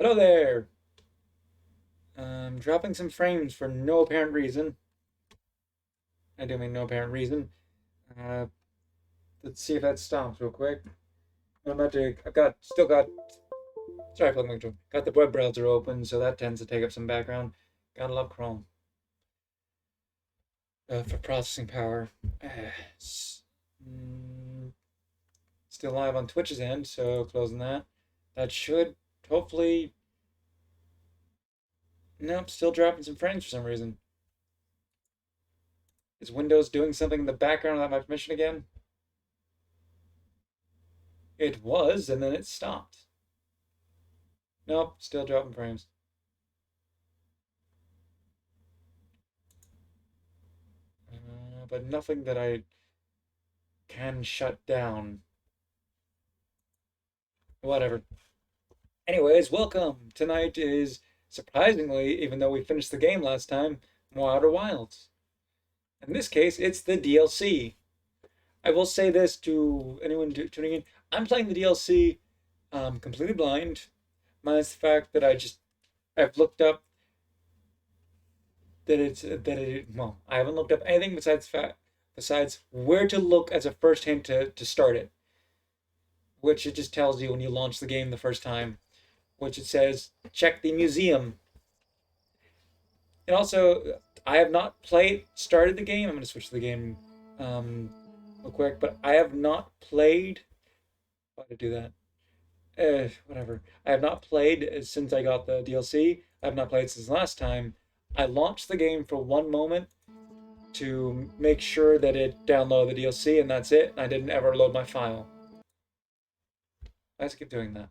Hello there! I'm dropping some frames for no apparent reason. I do mean no apparent reason. Uh, let's see if that stops real quick. Still got, sorry for the got the web browser open, so that tends to take up some background. Gotta love Chrome for processing power. Mm, Still live on Twitch's end, so closing that. That should hopefully. Nope, still dropping some frames for some reason. Is Windows doing something in the background without my permission again? It was, and then it stopped. Nope, still dropping frames. But nothing that I can shut down. Whatever. Anyways, welcome. Tonight is, surprisingly, even though we finished the game last time, more Outer Wilds. In this case, it's the DLC. I will say this to anyone tuning in. I'm playing the DLC completely blind, minus the fact that I've looked up well, I haven't looked up anything besides where to look as a first hint to start it, which it just tells you when you launch the game the first time, which it says check the museum. And also, I have not started the game. I'm going to switch to the game real quick, but I have not played. Why did I do that? Whatever. I have not played since I got the DLC. I have not played since last time. I launched the game for one moment to make sure that it downloaded the DLC, and that's it. I didn't ever load my file. I just keep doing that.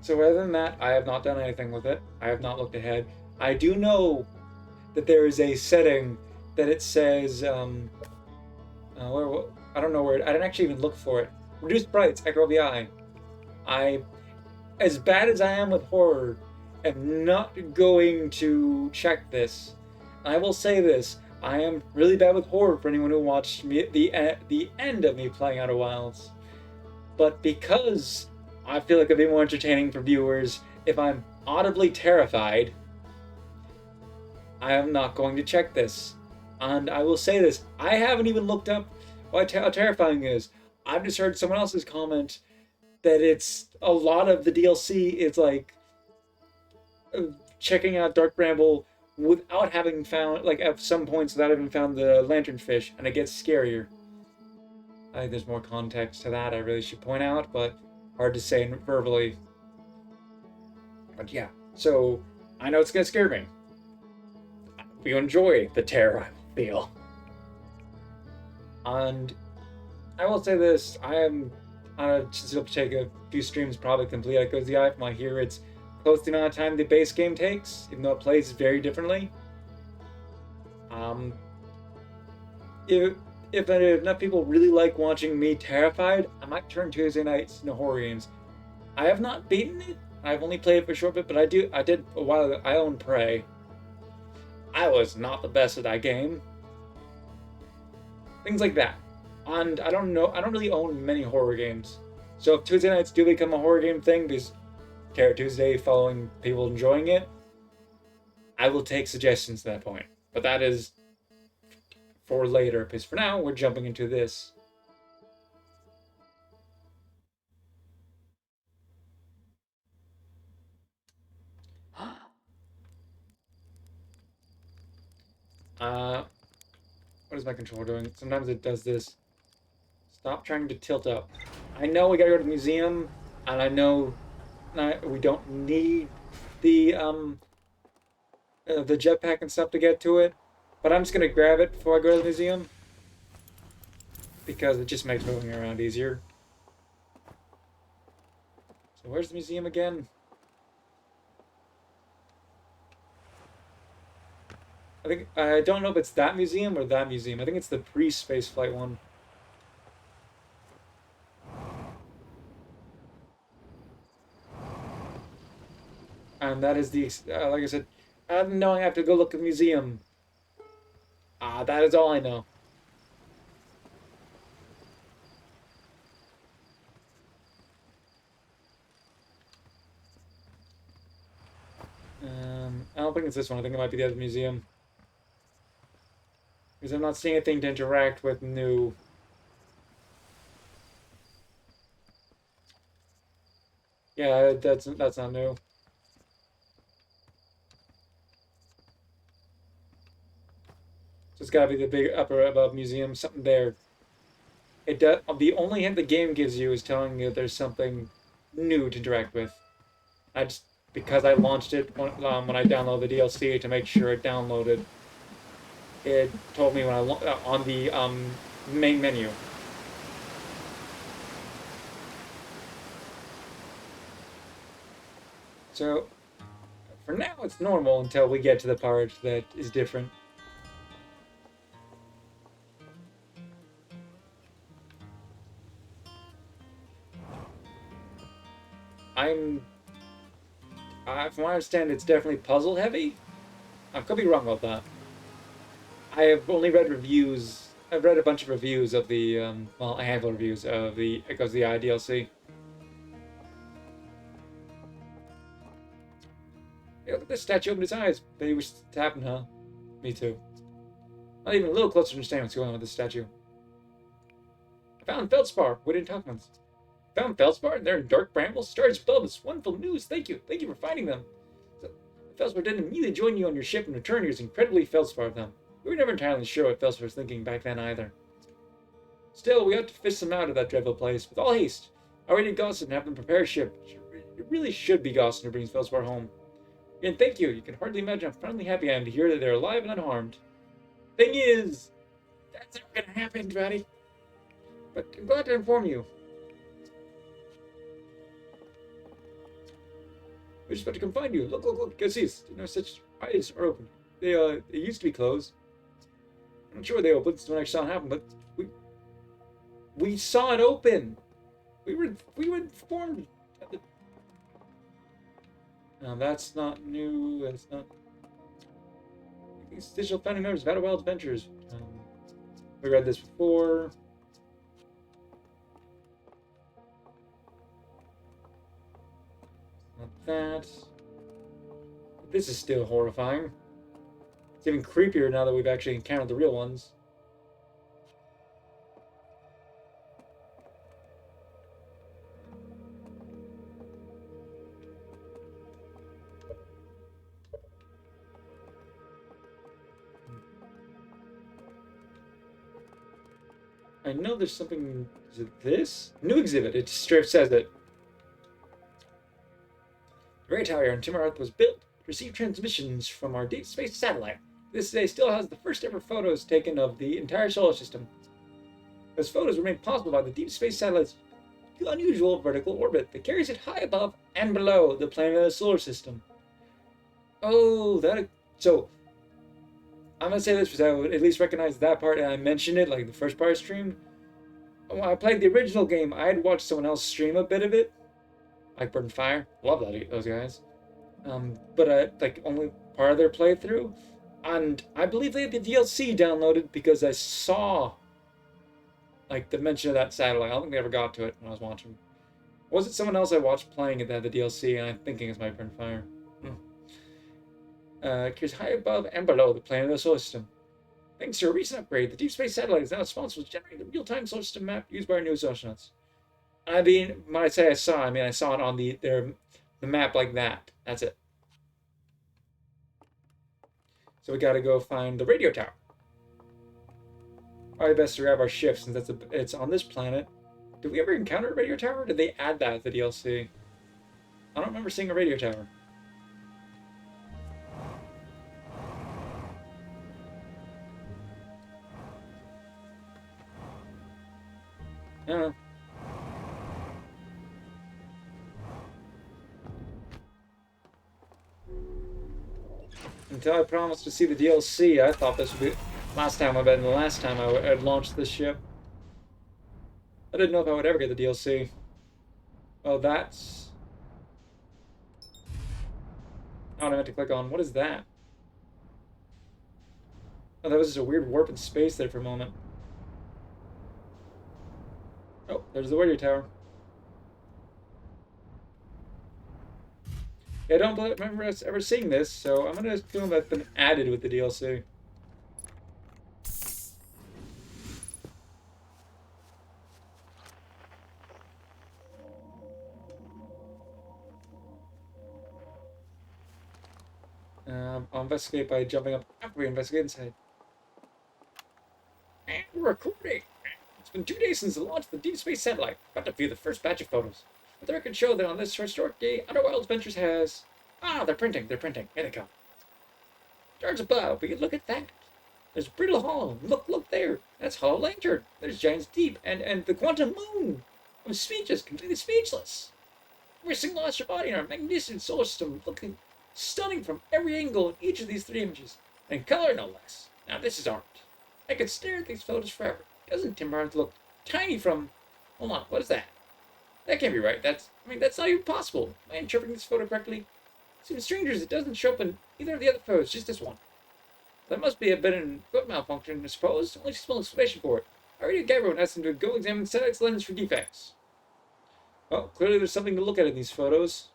So other than that, I have not done anything with it. I have not looked ahead. I do know that there is a setting that it says where I don't know where I didn't actually even look for it. Reduce brights, echo of the eye. I, as bad as I am with horror, am not going to check this. I will say this: I am really bad with horror for anyone who watched me the end of me playing Outer Wilds. But because I feel like it'd be more entertaining for viewers if I'm audibly terrified, I am not going to check this. And I will say this: I haven't even looked up how terrifying it is. I've just heard someone else's comment that it's a lot of the DLC is like checking out Dark Bramble without having found, like, at some points without having found the lanternfish, and it gets scarier. I think there's more context to that I really should point out, but hard to say verbally. But yeah, so I know it's gonna scare me. You enjoy the terror I will feel. And I will say this: I am still take a few streams probably complete Echoes the Eye from I hear it's close to the amount of time the base game takes, even though it plays very differently. Um, if if enough people really like watching me terrified, I might turn Tuesday nights into horror games. I have not beaten it. I've only played it for a short bit, but I did a while ago. I own Prey. I was not the best at that game. Things like that. And I don't know. I don't really own many horror games. So if Tuesday nights do become a horror game thing, because Terror Tuesday following people enjoying it, I will take suggestions at that point. But that is for later, because for now we're jumping into this. What is my controller doing? Sometimes it does this. Stop trying to tilt up. I know we gotta go to the museum, and I know we don't need the the jetpack and stuff to get to it, but I'm just gonna grab it before I go to the museum because it just makes moving around easier. So where's the museum again? I don't know if it's that museum or that museum. I think it's the pre-space flight one. And that is the like I said, I didn't know I have to go look at the museum. Ah, that is all I know. I don't think it's this one. I think it might be the other museum. Because I'm not seeing anything to interact with new. Yeah, that's not new. So it's gotta be the big upper above museum, something there. It does. The only hint the game gives you is telling you there's something new to interact with. I just because I launched it when I downloaded the DLC to make sure it downloaded. It told me when on the main menu. So for now, it's normal until we get to the part that is different. I'm, from what I understand, it's definitely puzzle heavy. I could be wrong about that. I have only read reviews. I've read a bunch of reviews of the, well, a handful of reviews of the It Goes the Eye DLC. Hey, look at this statue opened its eyes. Bet he wished it happened, huh? Me too. Not even a little closer to understand what's going on with this statue. I found feldspar. We didn't talk about this. Found feldspar and they're in dark brambles. Stars above us. Wonderful news. Thank you. Thank you for finding them. So, feldspar didn't immediately join you on your ship and return yours incredibly feldspar of them. We were never entirely sure what feldspar was thinking back then either. Still, we ought to fish them out of that dreadful place with all haste. I already Gosson and have them prepare a ship. It really should be Gosson who brings feldspar home. And thank you. You can hardly imagine how finally happy I am to hear that they're alive and unharmed. Thing is, that's never gonna happen, Dratty. But I'm glad to inform you. We're just about to come find you. Look, look, look. Go see. No such eyes are open. They used to be closed. I'm not sure they opened when I saw it happen, but we saw it open. We were informed. No, that's not new. That's not. These digital founding members of Outer Wild Adventures. We read this before. Not that. This is still horrifying. It's even creepier now that we've actually encountered the real ones. I know there's something. Is it this? New exhibit. It straight says it. The Ray Tower on Timor Earth was built to receive transmissions from our deep space satellite. This day still has the first ever photos taken of the entire solar system. Those photos were made possible by the deep space satellite's unusual vertical orbit that carries it high above and below the plane of the solar system. Oh, that. So, I'm gonna say this because I would at least recognize that part, and I mentioned it like the first part I streamed. When I played the original game, I had watched someone else stream a bit of it, like Bird and Fire. Love those guys. But like only part of their playthrough, and I believe they had the DLC downloaded because I saw like the mention of that satellite. I don't think they ever got to it when I was watching. Was it someone else I watched playing it that had the DLC, and I'm thinking it's my Bird and Fire. Carries high above and below the plane of the solar system. Thanks to a recent upgrade, the deep space satellite is now responsible for generating the real-time solar system map used by our news astronauts. I mean, when I say I saw it on the map like that. That's it. So we got to go find the radio tower. Probably best to grab our ship since it's on this planet. Did we ever encounter a radio tower? Or did they add that to the DLC? I don't remember seeing a radio tower. I don't know. Until I promised to see the DLC, I thought this would be last time I bet the last time I'd launched this ship. I didn't know if I would ever get the DLC. Oh, that's... Oh, I meant to click on. What is that? Oh, that was just a weird warp in space there for a moment. Oh, there's the radio tower. Yeah, I don't remember us ever seeing this, so I'm gonna assume that's been added with the DLC. I'll investigate by jumping up after we investigate inside. And we're recording! It's been 2 days since the launch of the Deep Space Satellite. About to view the first batch of photos. But the records show that on this historic day, Underworld Ventures has... Ah, they're printing. Here they come. Stars above, we can look at that. There's Brittle Hollow. Look there. That's Hollow Lantern. There's Giant's Deep and the Quantum Moon. I'm speechless, completely speechless. Every single astral body in our magnificent solar system looking stunning from every angle in each of these 3 images. And color no less. Now this is art. I could stare at these photos forever. Doesn't Tim Burns look tiny from... Hold on, what is that? That can't be right. That's not even possible. Am I interpreting this photo correctly? It seems strange as it doesn't show up in either of the other photos, just this one. That must be a bit of foot malfunction, I suppose. Only small explanation for it. I already gave everyone asked him to go examine Sedek's lens for defects. Well, clearly there's something to look at in these photos.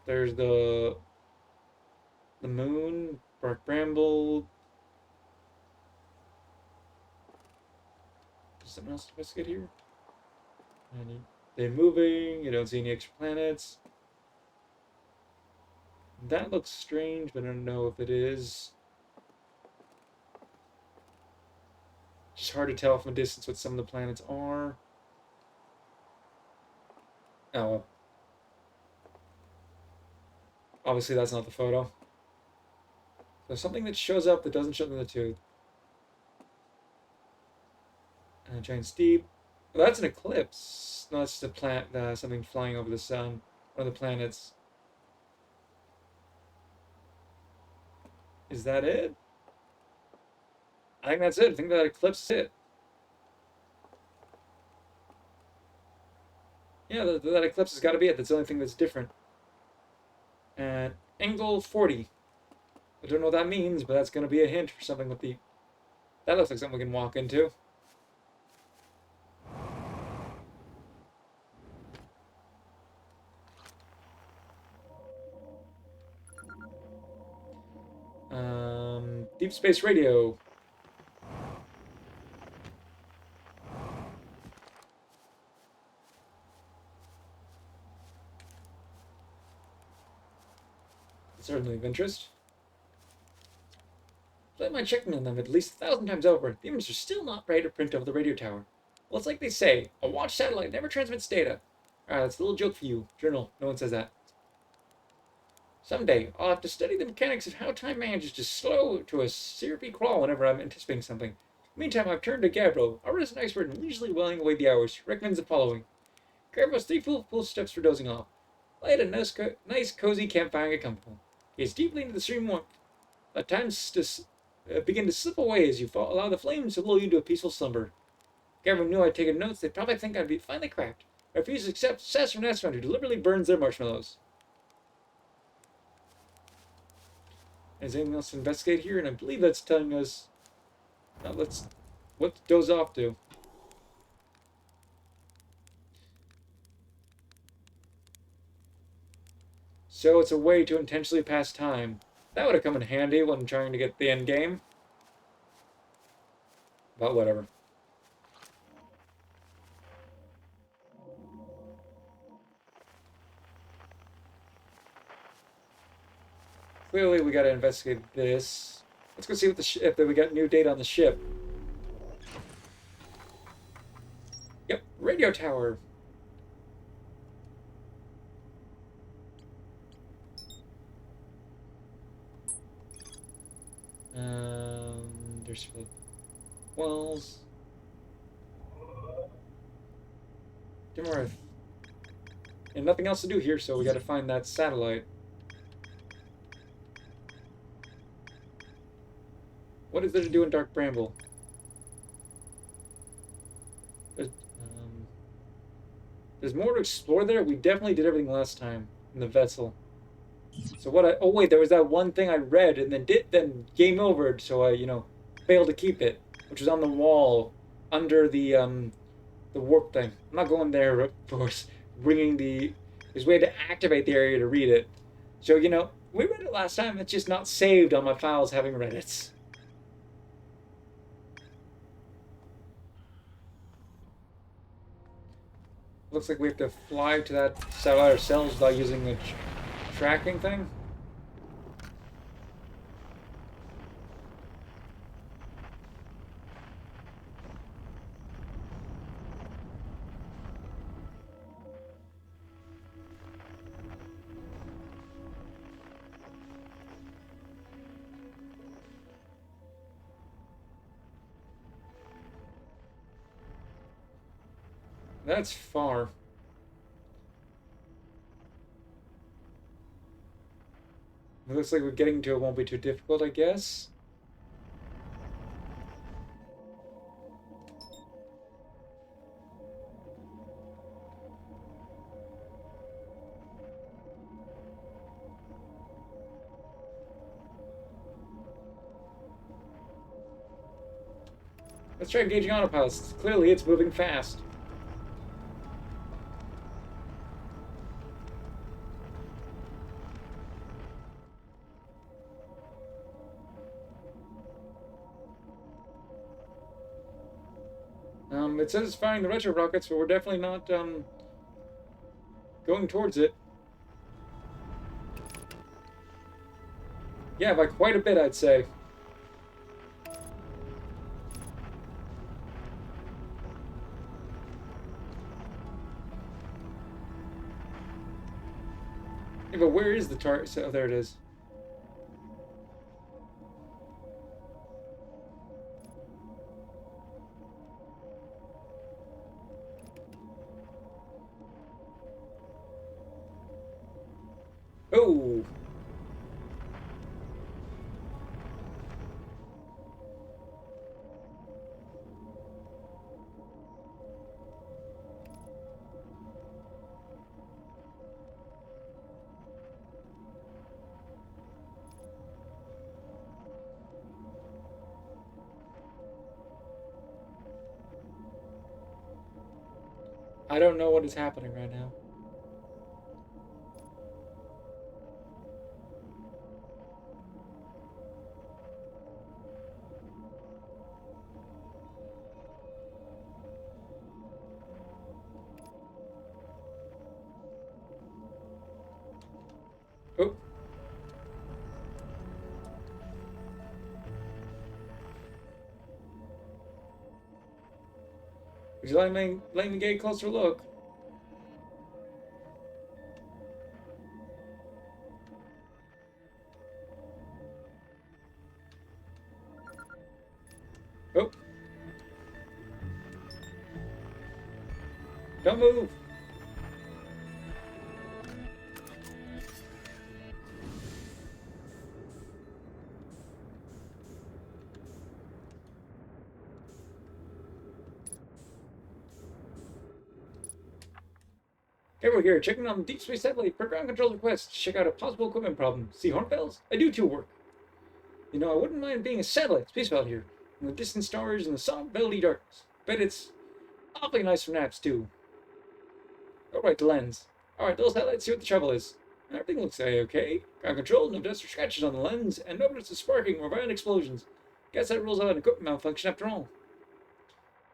There's the moon, bark bramble. Is something else to investigate here? They're moving. You don't see any extra planets. That looks strange, but I don't know if it is. Just hard to tell from a distance what some of the planets are. Oh, well. Obviously, that's not the photo. So something that shows up that doesn't show up in the tooth. Giant steep. Well, that's an eclipse. No, it's just a plant. Something flying over the sun. One of the planets. Is that it? I think that's it. I think that eclipse is it. Yeah, that eclipse has got to be it. That's the only thing that's different. And angle 40. I don't know what that means, but that's going to be a hint for something with the... That looks like something we can walk into. Deep space radio. Certainly of interest. Play my checking on them at least 1,000 times over. The images are still not ready to print over the radio tower. Well, it's like they say, a watch satellite never transmits data. Alright, that's a little joke for you. Journal, no one says that. Someday, I'll have to study the mechanics of how time manages to slow to a syrupy crawl whenever I'm anticipating something. Meantime, I've turned to Gabriel, our resident expert in leisurely whiling away the hours. She recommends the following. Gabriel's 3 full steps for dozing off. Light a nice cozy campfire and get comfortable. Gaze deeply into the stream warmth. Let time begin to slip away as you allow the flames to lull you to a peaceful slumber. If Gabriel knew I'd taken notes, they'd probably think I'd be finely cracked. I refuse to accept sass from an astronaut who deliberately burns their marshmallows. Is anything else to investigate here? And I believe that's telling us... what to doze off to. So it's a way to intentionally pass time. That would have come in handy when trying to get the end game. But whatever. Clearly, we gotta investigate this. Let's go see what if we got new data on the ship. Yep, radio tower. There's wells. Dim Earth. And nothing else to do here, so we gotta find that satellite. What is there to do in Dark Bramble? There's more to explore there. We definitely did everything last time in the vessel. So what I... Oh, wait, there was that one thing I read and then game over, so I, failed to keep it, which was on the wall under the warp thing. I'm not going there, of course, bringing the... There's a way to activate the area to read it. So, we read it last time, it's just not saved on my files having read it. Looks like we have to fly to that satellite ourselves by using the tracking thing. That's far. It looks like we're getting to it won't be too difficult, I guess. Let's try engaging autopilots. Clearly, it's moving fast. It says it's firing the retro rockets, but we're definitely not going towards it. Yeah, by quite a bit, I'd say. Yeah, but where is the target? Oh, there it is. Oh! I don't know what is happening right now. Oh. Would you let me get a closer look? Oh. Don't move. Hey, we're here, checking on the Deep Space Satellite for ground control requests. Check out a possible equipment problem. See hornbills? I do too work. I wouldn't mind being a satellite space out here, in the distant stars and the soft velvety darkness. Bet it's awfully nice for naps, too. Alright, the lens. Alright, those satellites, see what the trouble is. Everything looks okay. Ground control, no dust or scratches on the lens, and no evidence of sparking or violent explosions. Guess that rules out an equipment malfunction after all.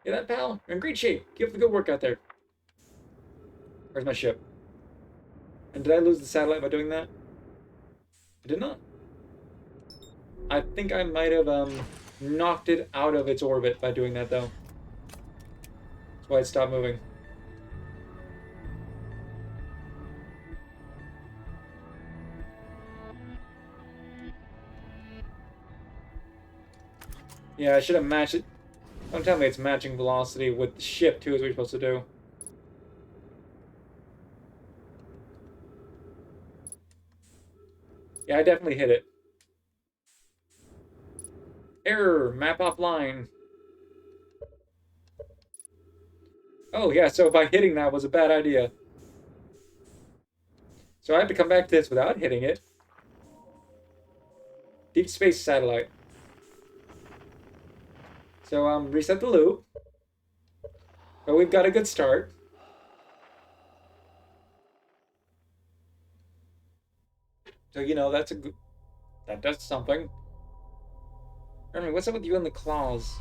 Yeah, that pal, you're in great shape. Keep up the good work out there. Where's my ship? And did I lose the satellite by doing that? I did not. I think I might have knocked it out of its orbit by doing that, though. That's why it stopped moving. Yeah, I should have matched it. Don't tell me it's matching velocity with the ship, too, as we're supposed to do. Yeah, I definitely hit it. Error, map offline. Oh, yeah, so by hitting that was a bad idea. So I have to come back to this without hitting it. Deep space satellite. So, reset the loop. But we've got a good start. So, you know, that's a good... That does something. Ernie, what's up with you and the claws?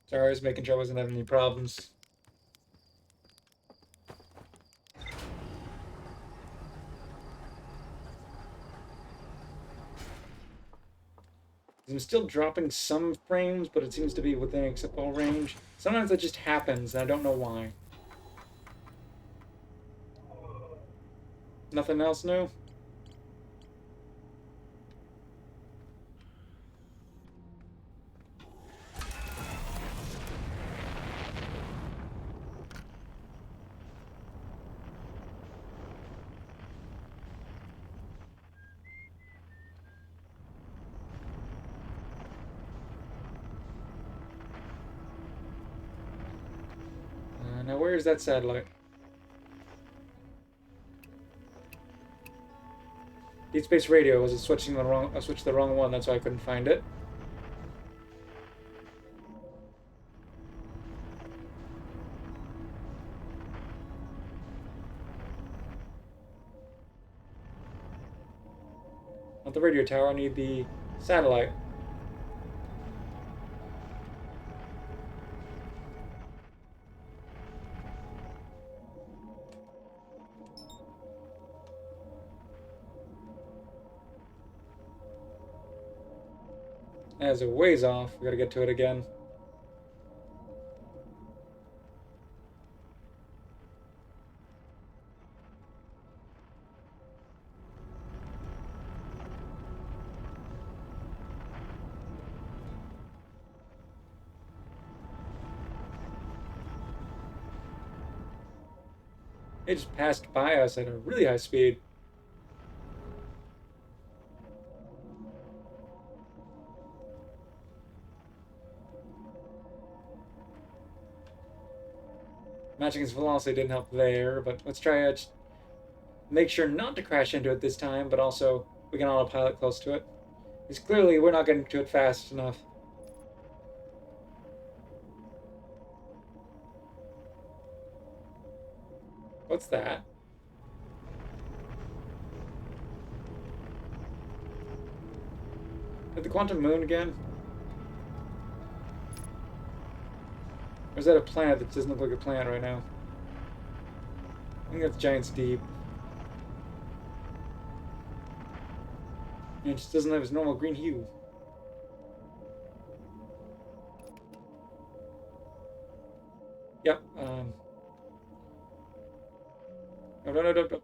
Sorry, I was making sure I wasn't having any problems. I'm still dropping some frames, but it seems to be within acceptable range. Sometimes that just happens, and I don't know why. Nothing else new? Now where is that satellite? Deep space radio. Was it switching the wrong? I switched the wrong one. That's why I couldn't find it. Not the radio tower. I need the satellite. As a ways off. We gotta get to it again. It just passed by us at a really high speed. Matching its velocity didn't help there, but let's try it. Make sure not to crash into it this time, but also we can autopilot close to it. Because clearly we're not getting to it fast enough. What's that? Is the quantum moon again? Or is that a planet that doesn't look like a planet right now? I think that's Giant's Deep. And it just doesn't have its normal green hue. Yep. No, no, no, no, no.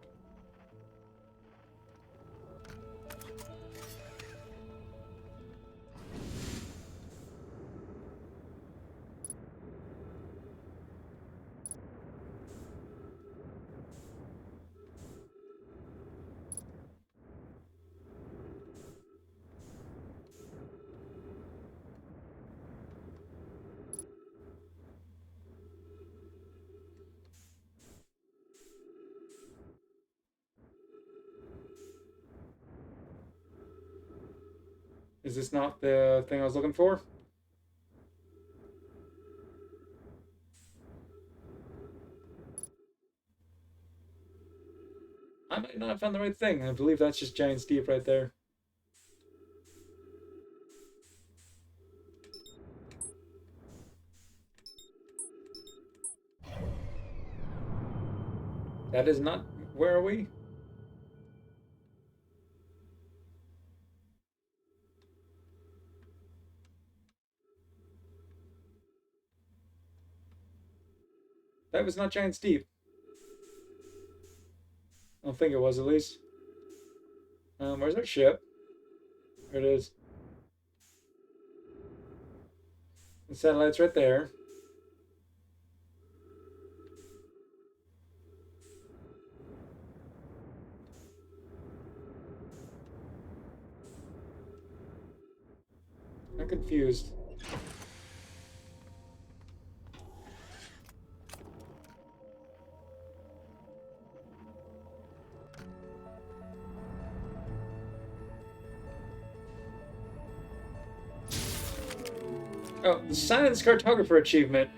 Is this not the thing I was looking for? I might not have found the right thing. I believe that's just Giant's Deep right there. That is not... Where are we? That was not Giant's Deep. I don't think it was, at least. Where's our ship? There it is. The satellite's right there. I'm confused. Oh, the Science Cartographer achievement.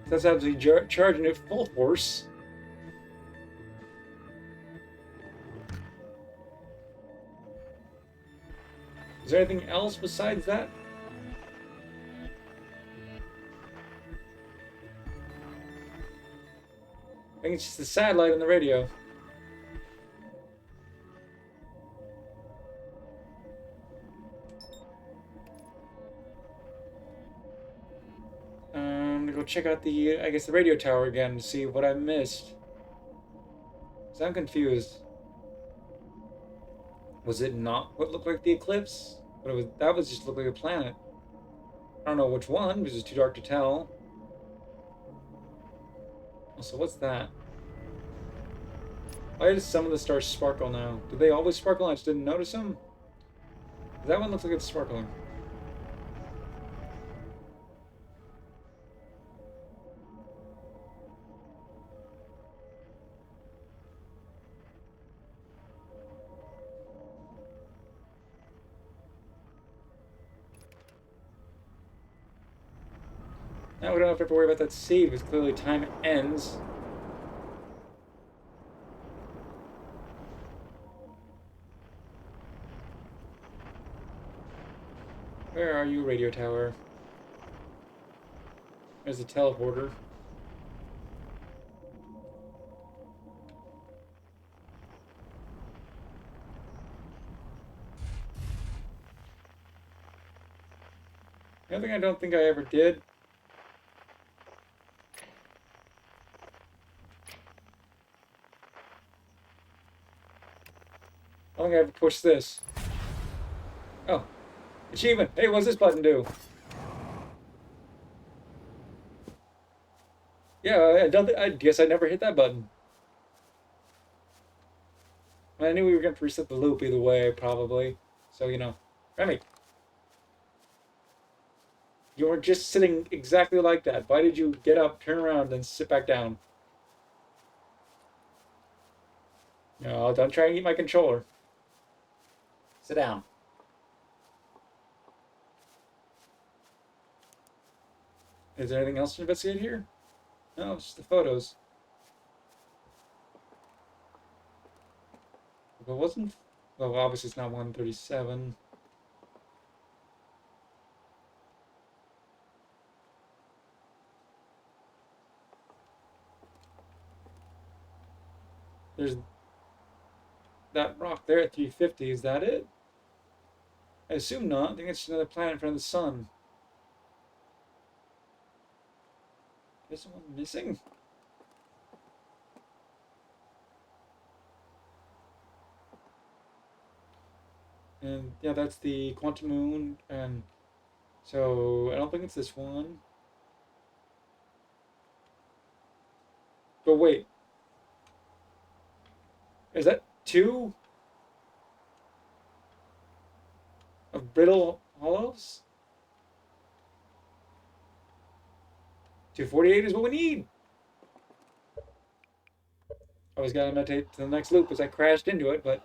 That's absolutely charging it full force. Is there anything else besides that? I think it's just the satellite and the radio. I'm gonna go check out the, I guess, the radio tower again to see what I missed. Cause I'm confused. Was it not what looked like the eclipse? But it was, that was just looked like a planet. I don't know which one because it's too dark to tell. Also, what's that? Why does some of the stars sparkle now? Do they always sparkle? I just didn't notice them. That one looks like it's sparkling. Now we don't have to worry about that save because clearly time ends. Where are you, radio tower? There's the teleporter. The other thing I don't think I ever did. I don't think I ever pushed this. Oh, achievement. Hey, what's this button do? Yeah, I guess I never hit that button. I knew we were going to reset the loop either way, probably. So, you know. Remy. You were just sitting exactly like that. Why did you get up, turn around, and sit back down? No, don't try and eat my controller. Sit down. Is there anything else to investigate here? No, it's just the photos. But wasn't... Well, obviously it's not 137. There's that rock there at 350. Is that it? I assume not. I think it's just another planet in front of the sun. Is someone missing? And yeah, that's the quantum moon. And so I don't think it's this one. But wait. Is that two of brittle hollows? 248 is what we need. I was gonna meditate to the next loop as I crashed into it, but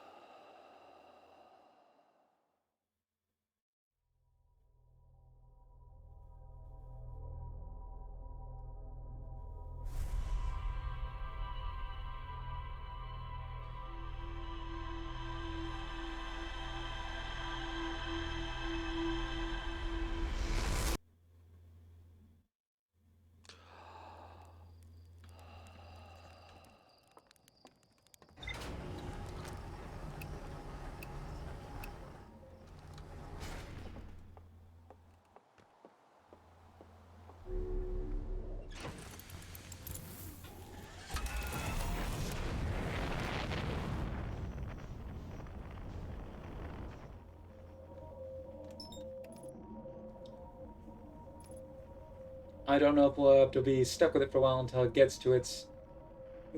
I don't know if we'll have to be stuck with it for a while until it gets to its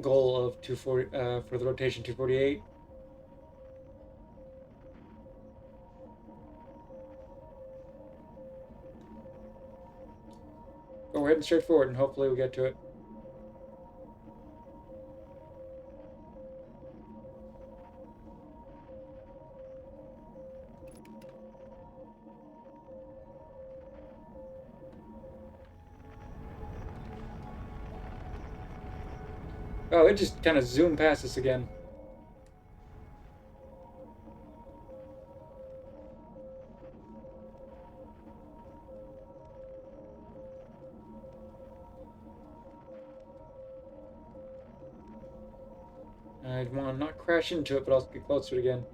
goal of 240 for the rotation 248. turn straight forward and hopefully we'll get to it. Oh, it just kind of zoomed past us again. I want to not crash into it, but also get close to it again.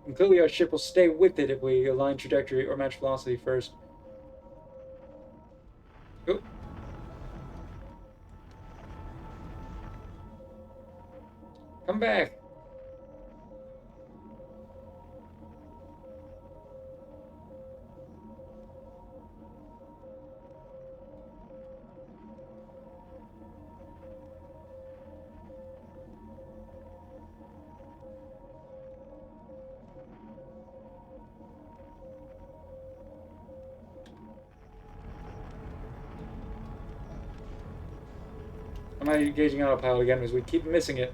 And clearly our ship will stay with it if we align trajectory or match velocity first. Oh. Come back! I'm not engaging autopilot again because we keep missing it.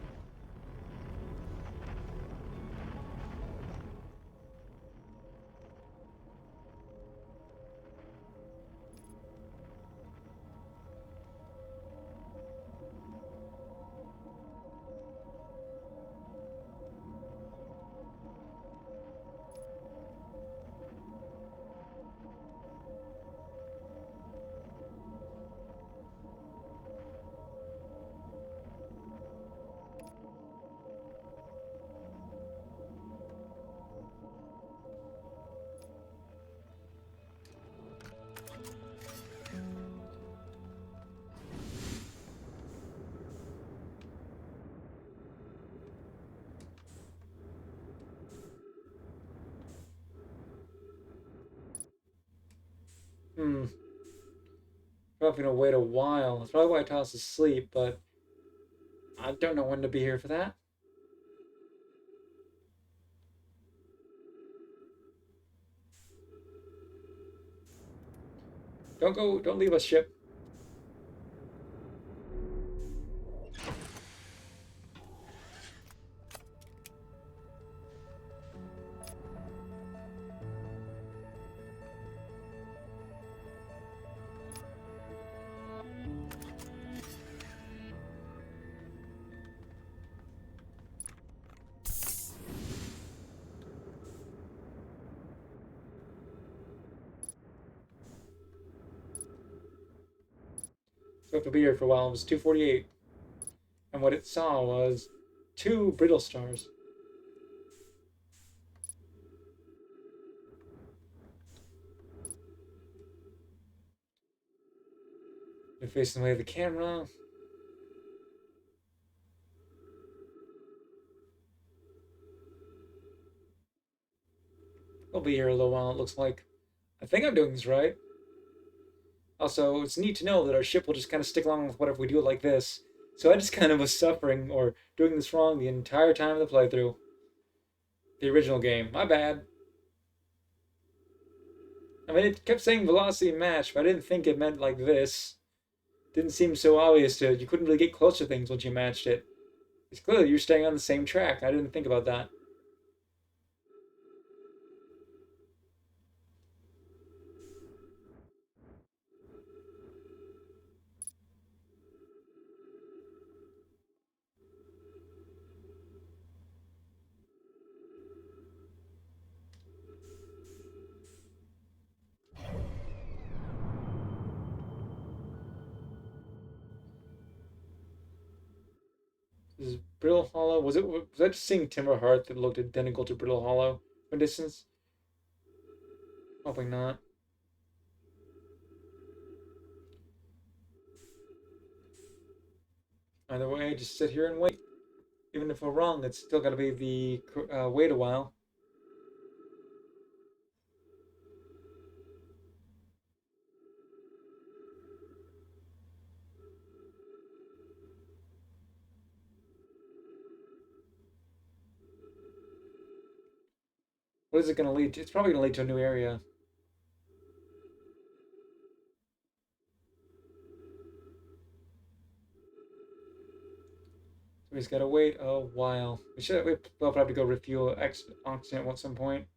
Hmm. Probably gonna wait a while. That's probably why I toss asleep, but I don't know when to be here for that. Don't go. Don't leave us, ship. So we have to be here for a while. It was 2:48, and what it saw was 2 brittle stars. They're facing the way of the camera. We'll be here a little while. It looks like. I think I'm doing this right. Also, it's neat to know that our ship will just kind of stick along with whatever we do like this. So I just kind of was suffering or doing this wrong the entire time of the playthrough. The original game. My bad. I mean, it kept saying velocity match, but I didn't think it meant like this. Didn't seem so obvious to it. You couldn't really get close to things once you matched it. It's clearly you're staying on the same track. I didn't think about that. This is Brittle Hollow. Was I just seeing Timber Heart that looked identical to Brittle Hollow from distance? Hoping not. Either way, just sit here and wait. Even if we're wrong, it's still got to be the wait a while. What is it going to lead to? It's probably going to lead to a new area. We just gotta wait a while. We'll probably have to go refuel oxygen at some point.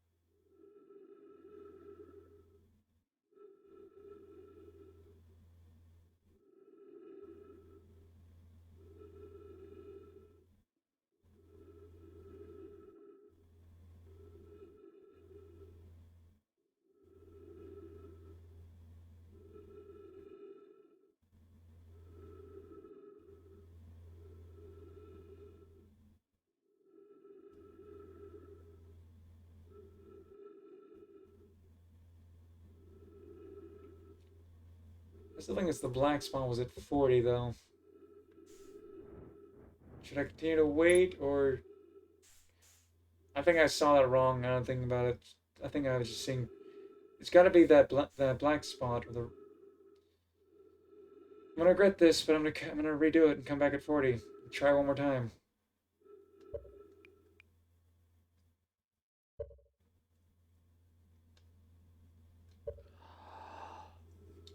I still think it's the black spawn was at 40 though. Should I continue to wait or? I think I saw that wrong. I don't think about it. I think I was just seeing. It's got to be that black spot. With the... I'm gonna regret this, but I'm gonna redo it and come back at 40. Try one more time.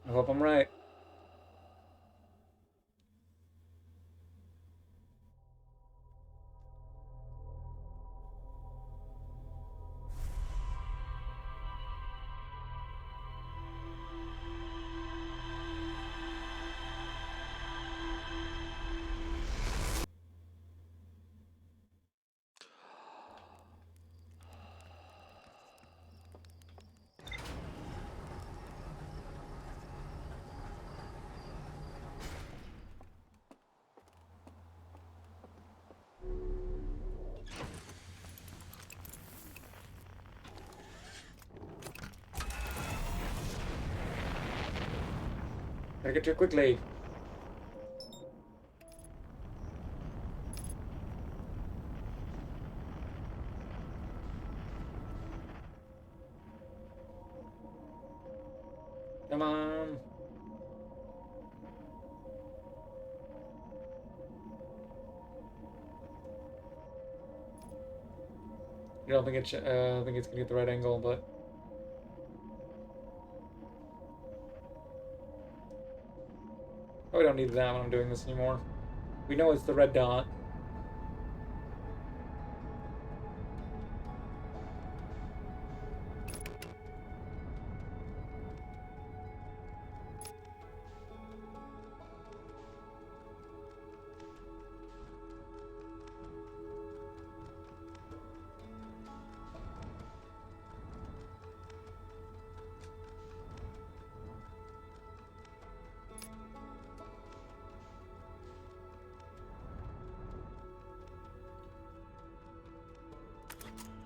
I hope I'm right. Gotta get to it quickly. Come on. I don't think it's. I think it's gonna get the right angle, but oh, we don't need that when I'm doing this anymore. We know it's the red dot.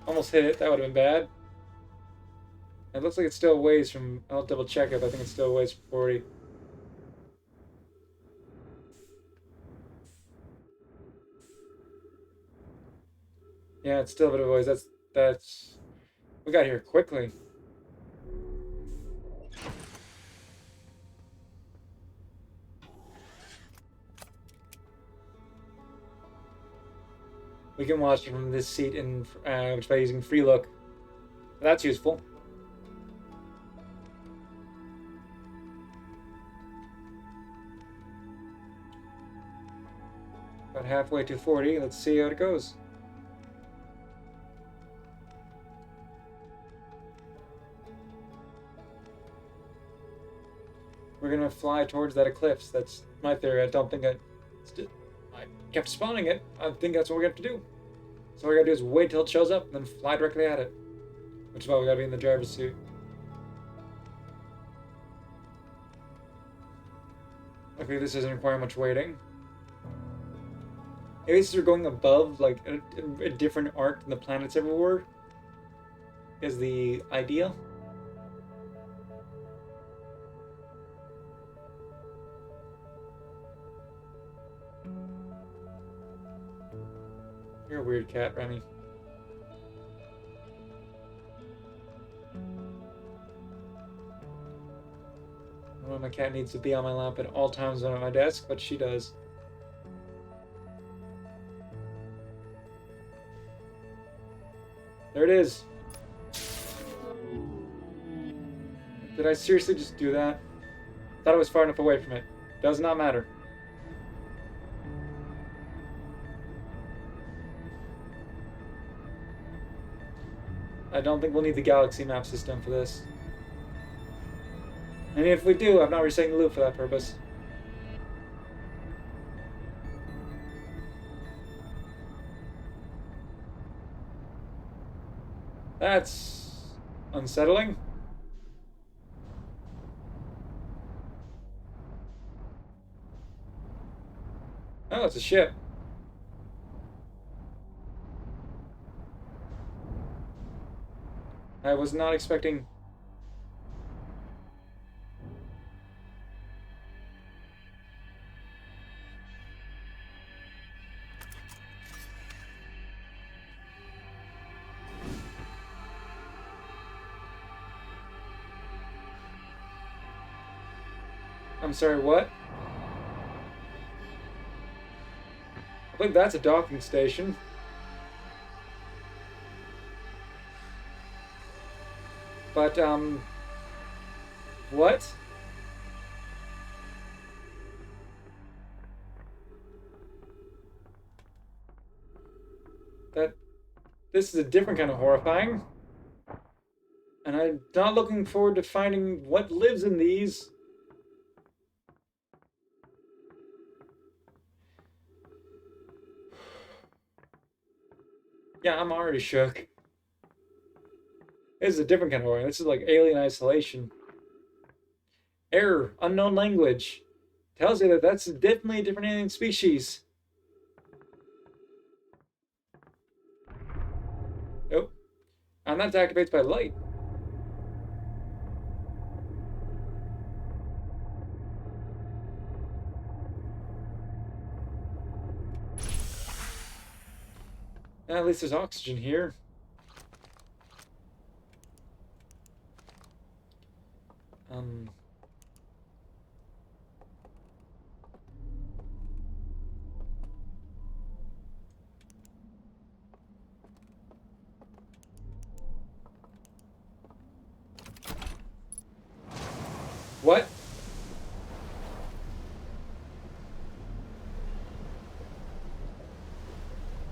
Almost hit it. That would have been bad. It looks like it's still a ways from. I'll double check it, but I think it's still a ways from 40. Yeah, it's still a bit of a ways. That's. We got here quickly. We can watch it from this seat in which by using free look. That's useful. About halfway to 40. Let's see how it goes. We're gonna fly towards that eclipse. That's my theory. I don't think I kept spawning it. I think that's what we have to do. So all we gotta do is wait till it shows up and then fly directly at it. Which is why we gotta be in the driver's seat. Okay, this doesn't require much waiting. Maybe since we're going above, like a different arc than the planets ever were, is the idea. You're a weird cat, Remy. Well, my cat needs to be on my lap at all times when I'm at my desk, but she does. There it is. Did I seriously just do that? Thought I was far enough away from it. Does not matter. I don't think we'll need the galaxy map system for this. And if we do, I'm not resetting the loop for that purpose. That's unsettling. Oh, it's a ship. I was not expecting... I'm sorry, what? I think that's a docking station. But, what? This is a different kind of horrifying. And I'm not looking forward to finding what lives in these. Yeah, I'm already shook. This is a different kind of horror. This is like alien isolation. Error, unknown language. Tells you that that's definitely a different alien species. Oh. And that activates by light. At least there's oxygen here. What?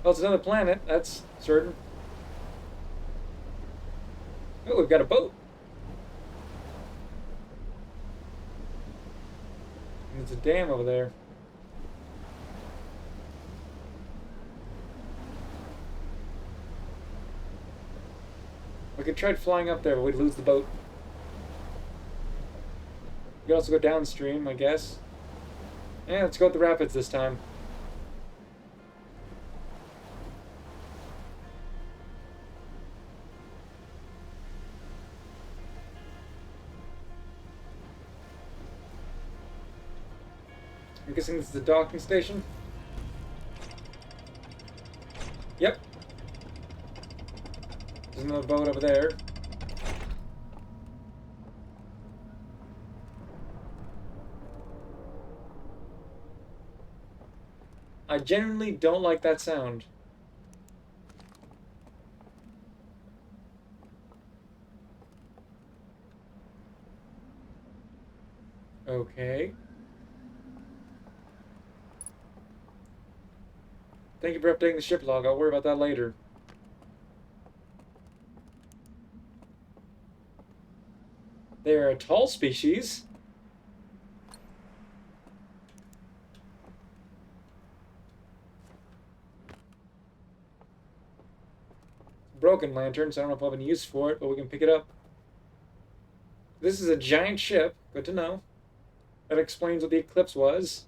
Well, it's another planet, that's certain. Oh, we've got a boat. And there's a dam over there. We could try flying up there, but we'd lose the boat. We could also go downstream, I guess. Yeah, let's go with the rapids this time. I'm guessing this is the docking station. Yep. There's another boat over there. I genuinely don't like that sound. Okay. Thank you for updating the ship log. I'll worry about that later. They are a tall species. Broken lantern, so I don't know if I'll have any use for it, but we can pick it up. This is a giant ship. Good to know. That explains what the eclipse was.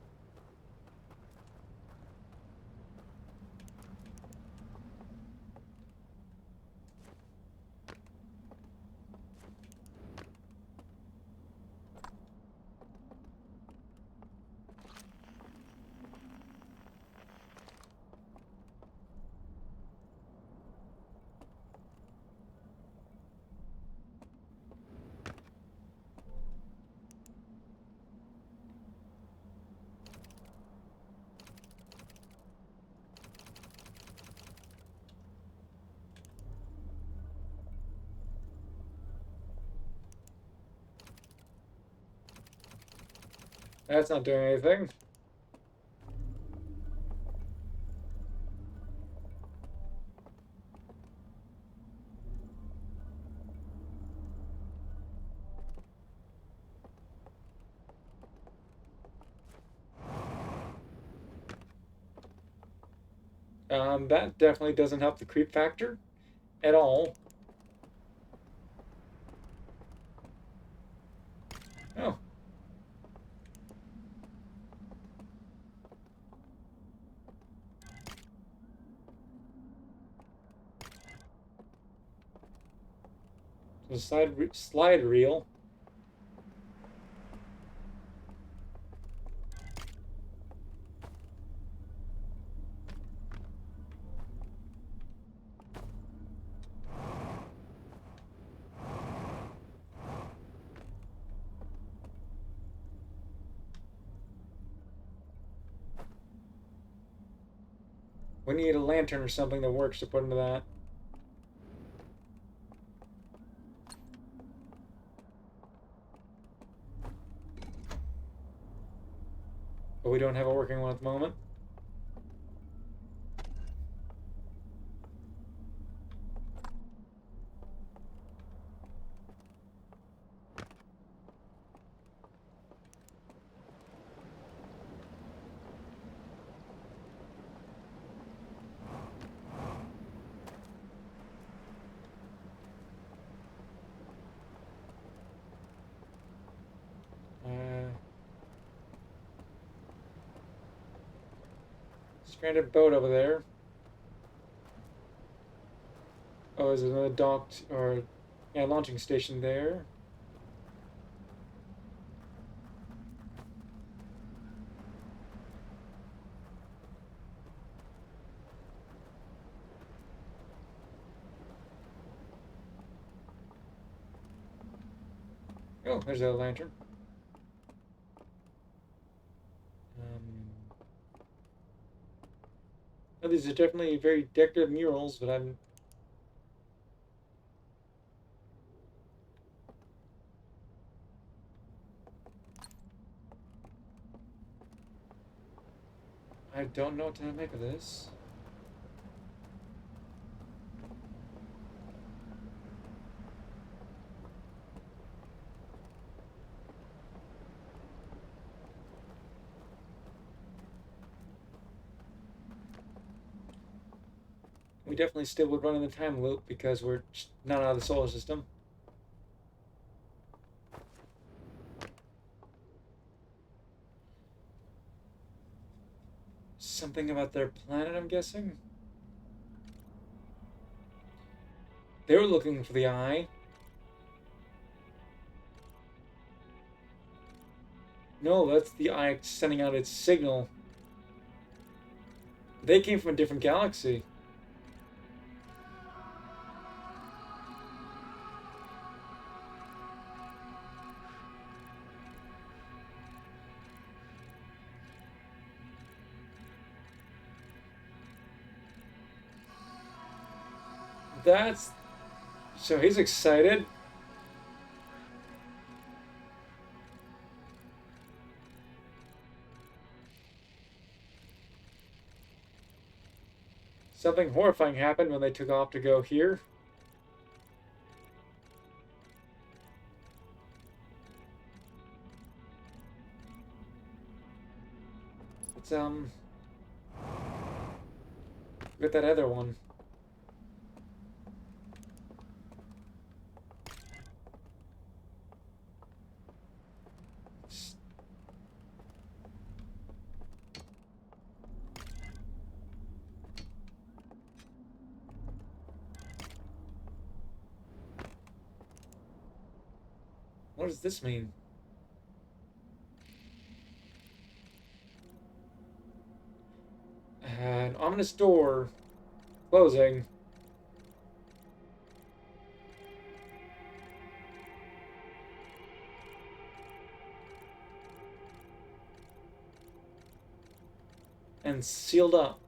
That's not doing anything. That definitely doesn't help the creep factor at all. Oh. So slide reel. We need a lantern or something that works to put into that. But we don't have a working one at the moment. Stranded boat over there. Oh, is another docked or yeah, launching station there. Oh, there's a lantern. Oh, these are definitely very decorative murals, but I don't know what to make of this. We definitely still would run in the time loop because we're not out of the solar system. Something about their planet, I'm guessing? They were looking for the eye. No, that's the eye sending out its signal. They came from a different galaxy. That's... So he's excited. Something horrifying happened when they took off to go here. It's, get that other one. What does this mean? An ominous door closing. And sealed up.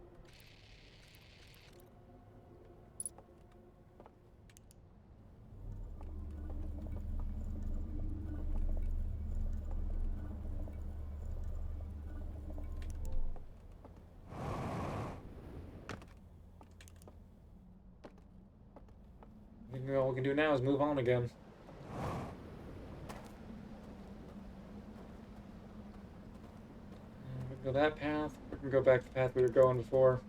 I think all we can do now is move on again. We can go that path. We can go back the path we were going before.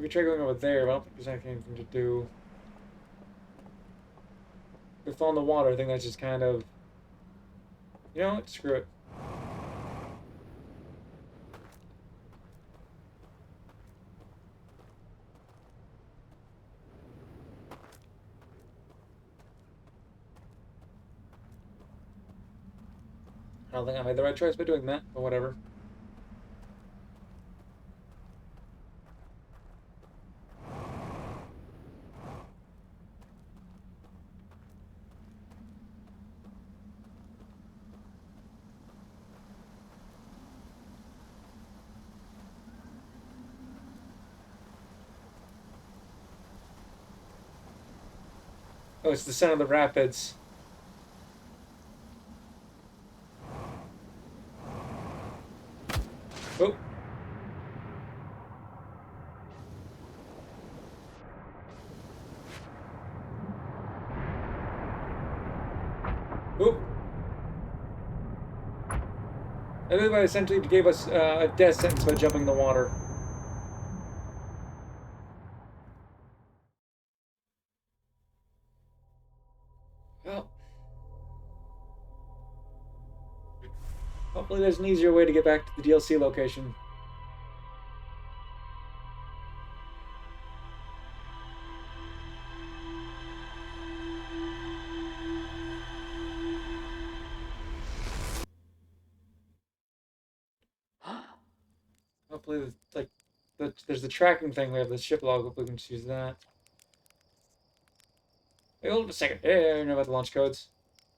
We try going over there, but I don't think there's anything to do. If we fall in the water, I think that's just kind of... You know what? Screw it. I don't think I made the right choice by doing that, but whatever. Oh, it's the sound of the rapids. Oh. Oh. I think that essentially gave us a death sentence by jumping in the water. Well, hopefully there's an easier way to get back to the DLC location. Hopefully, like, there's the tracking thing. We have the ship log. Hopefully, we can just use that. Hey, hold on a second. Hey, I know about the launch codes.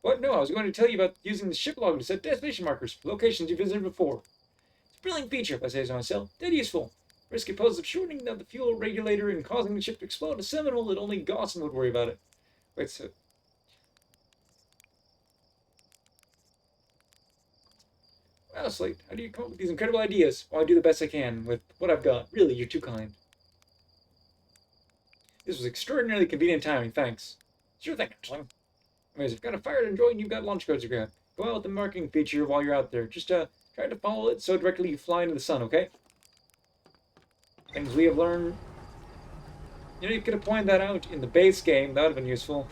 What? No, I was going to tell you about using the ship log to set destination markers for locations you visited before. It's a brilliant feature, if I say so myself. Dead useful. Risk it poses of shortening of the fuel regulator and causing the ship to explode a seminal that only Gaussen would worry about it. Wait, so... Well, Slate, how do you come up with these incredible ideas? Well, I do the best I can with what I've got. Really, you're too kind. This was extraordinarily convenient timing, thanks. Sure thing, actually. Anyways, if you've got a fire to enjoy and you've got launch codes to grab, go out with the marking feature while you're out there. Just try to follow it so directly you fly into the sun, okay? Things we have learned. You know, you could have pointed that out in the base game. That would have been useful.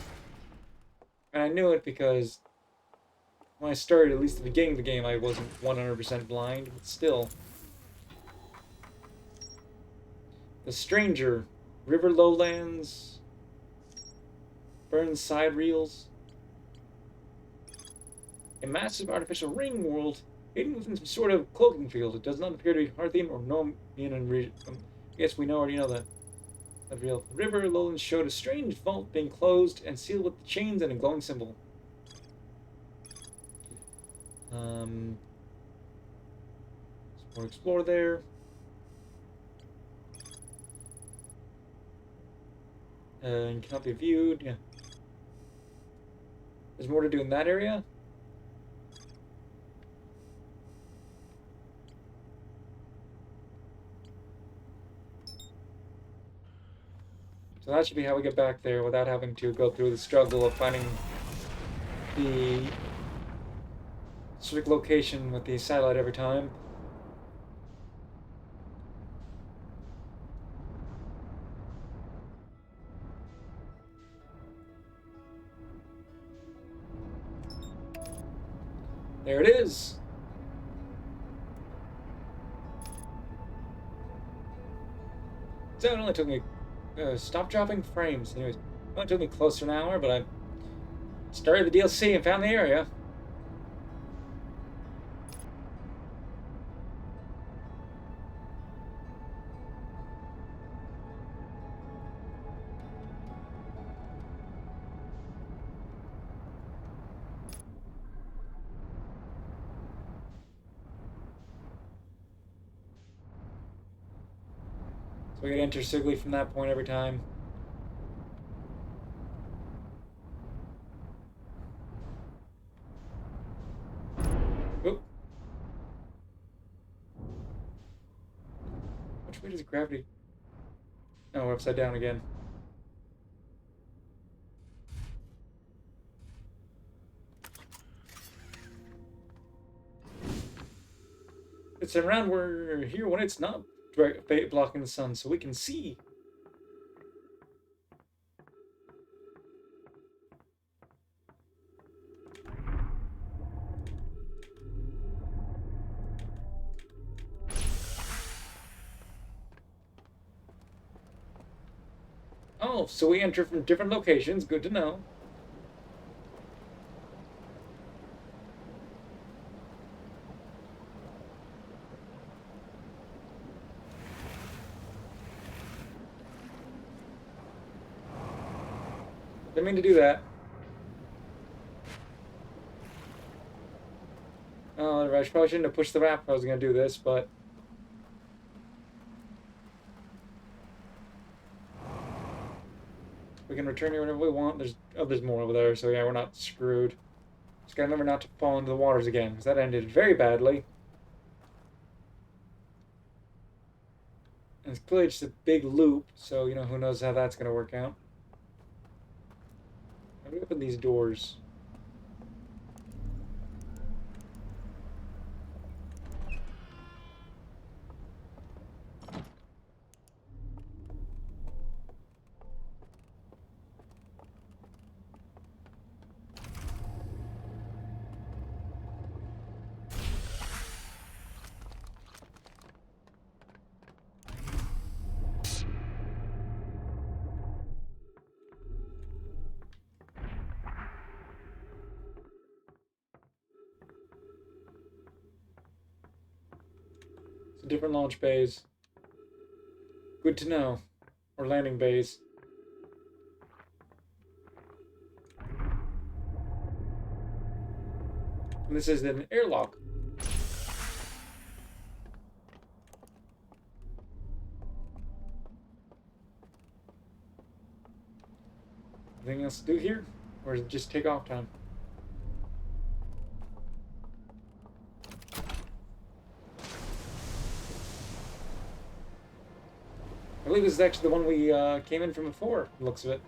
And I knew it because when I started, at least at the beginning of the game, I wasn't 100% blind, but still. The Stranger, River Lowlands, Burn Side Reels. A massive artificial ring world hidden within some sort of cloaking field. It does not appear to be Harthian or Nomian. I guess we already know that. Not real. The river lowlands showed a strange vault being closed and sealed with chains and a glowing symbol. Some more explore there. And cannot be viewed. Yeah. There's more to do in that area. So that should be how we get back there without having to go through the struggle of finding the specific location with the satellite every time. There it is. So it only took me... stop dropping frames. Anyways, it only took me close to an hour, but I started the DLC and found the area. So we get enter Sigley from that point every time. Oop. Which way does gravity... Oh, we're upside down again. It's around we're here when it's not blocking the sun so we can see. Oh, so we enter from different locations. Good to know. Didn't mean to do that. Oh, I probably shouldn't have pushed the map if I was going to do this, but... we can return here whenever we want. There's more over there, so yeah, we're not screwed. Just gotta remember not to fall into the waters again, because that ended very badly. And it's clearly just a big loop, so, you know, who knows how that's gonna work out. How do we open these doors? So different launch bays. Good to know. Or landing bays. And this is an airlock. Anything else to do here? Or is it just take off time? I believe this is actually the one we came in from before, looks of it.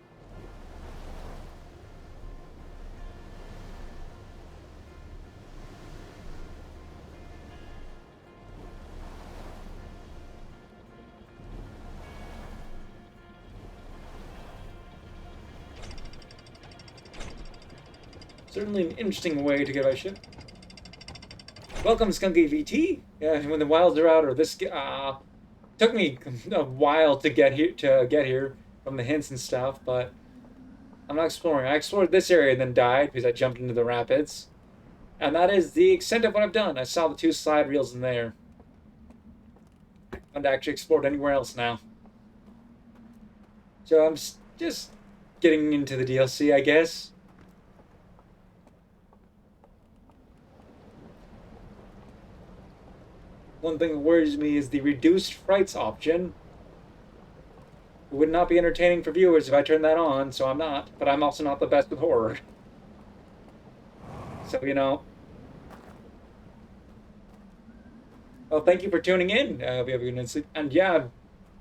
Certainly an interesting way to get my ship. Welcome, Skunky VT. Yeah, when the wilds are out, or this took me a while to get here from the hints and stuff, but I'm not exploring. I explored this area and then died because I jumped into the rapids, and that is the extent of what I've done. I saw the 2 slide reels in there. I haven't actually explored anywhere else now, so I'm just getting into the DLC, I guess. One thing that worries me is the reduced frights option. It would not be entertaining for viewers if I turn that on, so I'm not. But I'm also not the best with horror. So, you know. Well, thank you for tuning in. We have a good night's sleep. And yeah,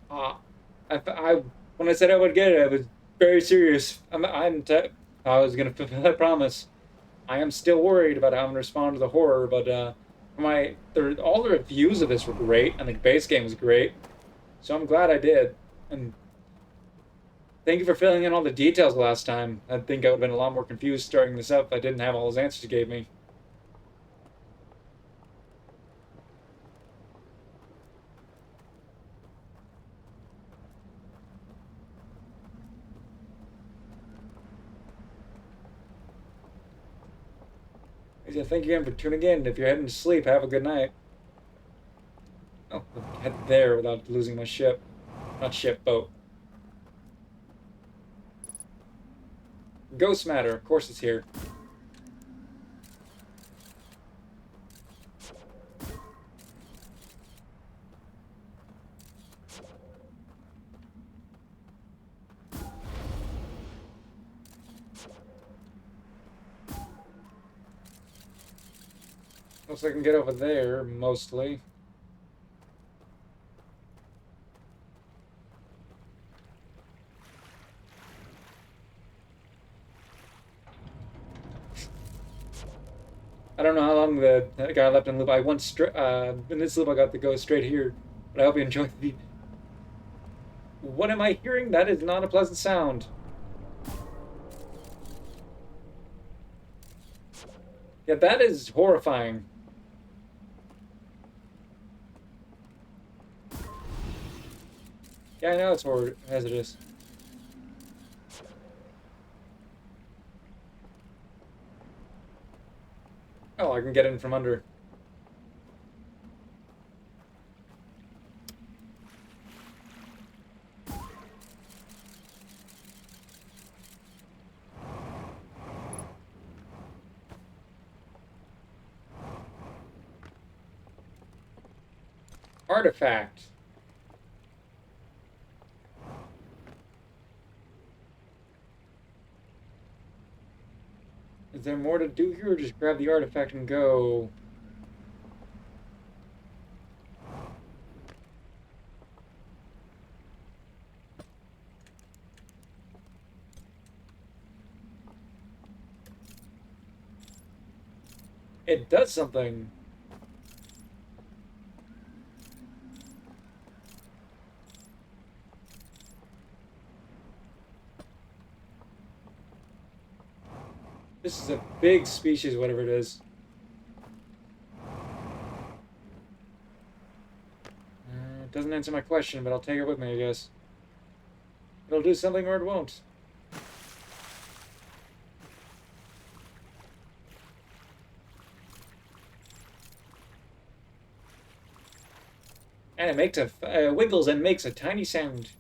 when I said I would get it, I was very serious. I was going to fulfill that promise. I am still worried about how I'm going to respond to the horror, but all the reviews of this were great, and the base game was great, so I'm glad I did. And thank you for filling in all the details last time. I think I would have been a lot more confused starting this up if I didn't have all those answers you gave me. Yeah, thank you again for tuning in. If you're heading to sleep, have a good night. Oh, I'll head there without losing my ship. Not ship, boat. Ghost matter, of course it's here. Looks like I can get over there, mostly. I don't know how long the guy left in loop. I went straight in this loop. I got to go straight here. But I hope you enjoyed the... What am I hearing? That is not a pleasant sound. Yeah, that is horrifying. Yeah, I know it's hazardous. Oh, I can get in from under. Artifact. Is there more to do here, or just grab the artifact and go? It does something. This is a big species, whatever it is. It doesn't answer my question, but I'll take it with me, I guess. It'll do something or it won't. And it makes wiggles and makes a tiny sound.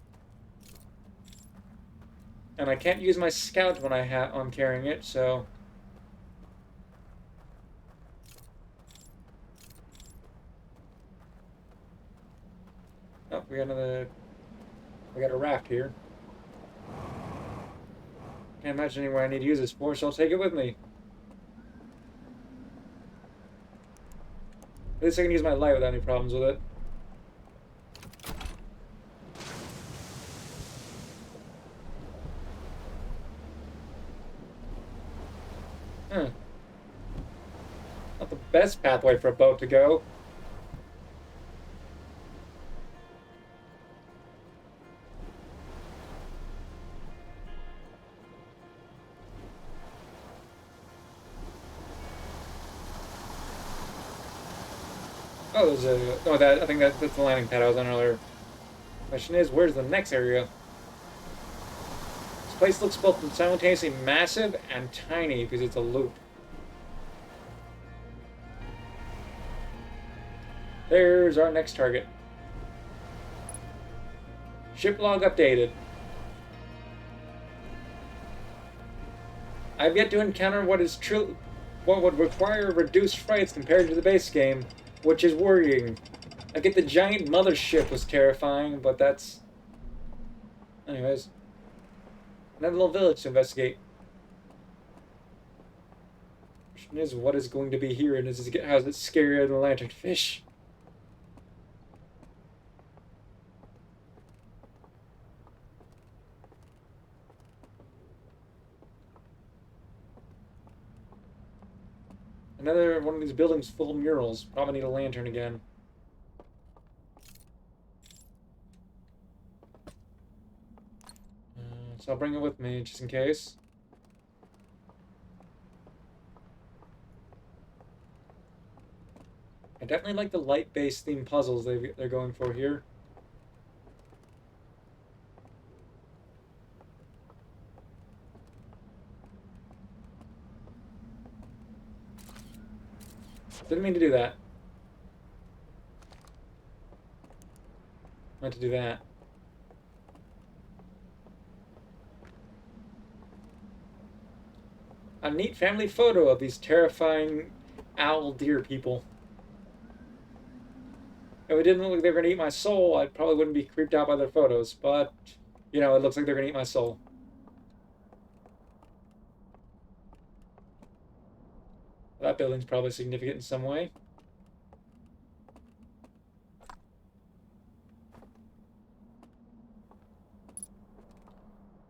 And I can't use my scout when I'm carrying it, so... Oh, we got a raft here. Can't imagine anywhere I need to use this for, so I'll take it with me. At least I can use my light without any problems with it. Huh. Not the best pathway for a boat to go. Oh, there's a... Oh, I think that's the landing pad I was on earlier. Question is, where's the next area? This place looks both simultaneously massive and tiny because it's a loop. There's our next target. Ship log updated. I've yet to encounter what would require reduced frights compared to the base game, which is worrying. I get the giant mothership was terrifying, but that's... Anyways. Another little village to investigate. Question is, what is going to be here, and how's it scarier than lanternfish? Another one of these buildings full of murals. Probably need a lantern again. So I'll bring it with me, just in case. I definitely like the light-based theme puzzles they're going for here. Didn't mean to do that. Meant to do that. A neat family photo of these terrifying owl deer people. If it didn't look like they were going to eat my soul, I probably wouldn't be creeped out by their photos, but, you know, it looks like they're going to eat my soul. That building's probably significant in some way.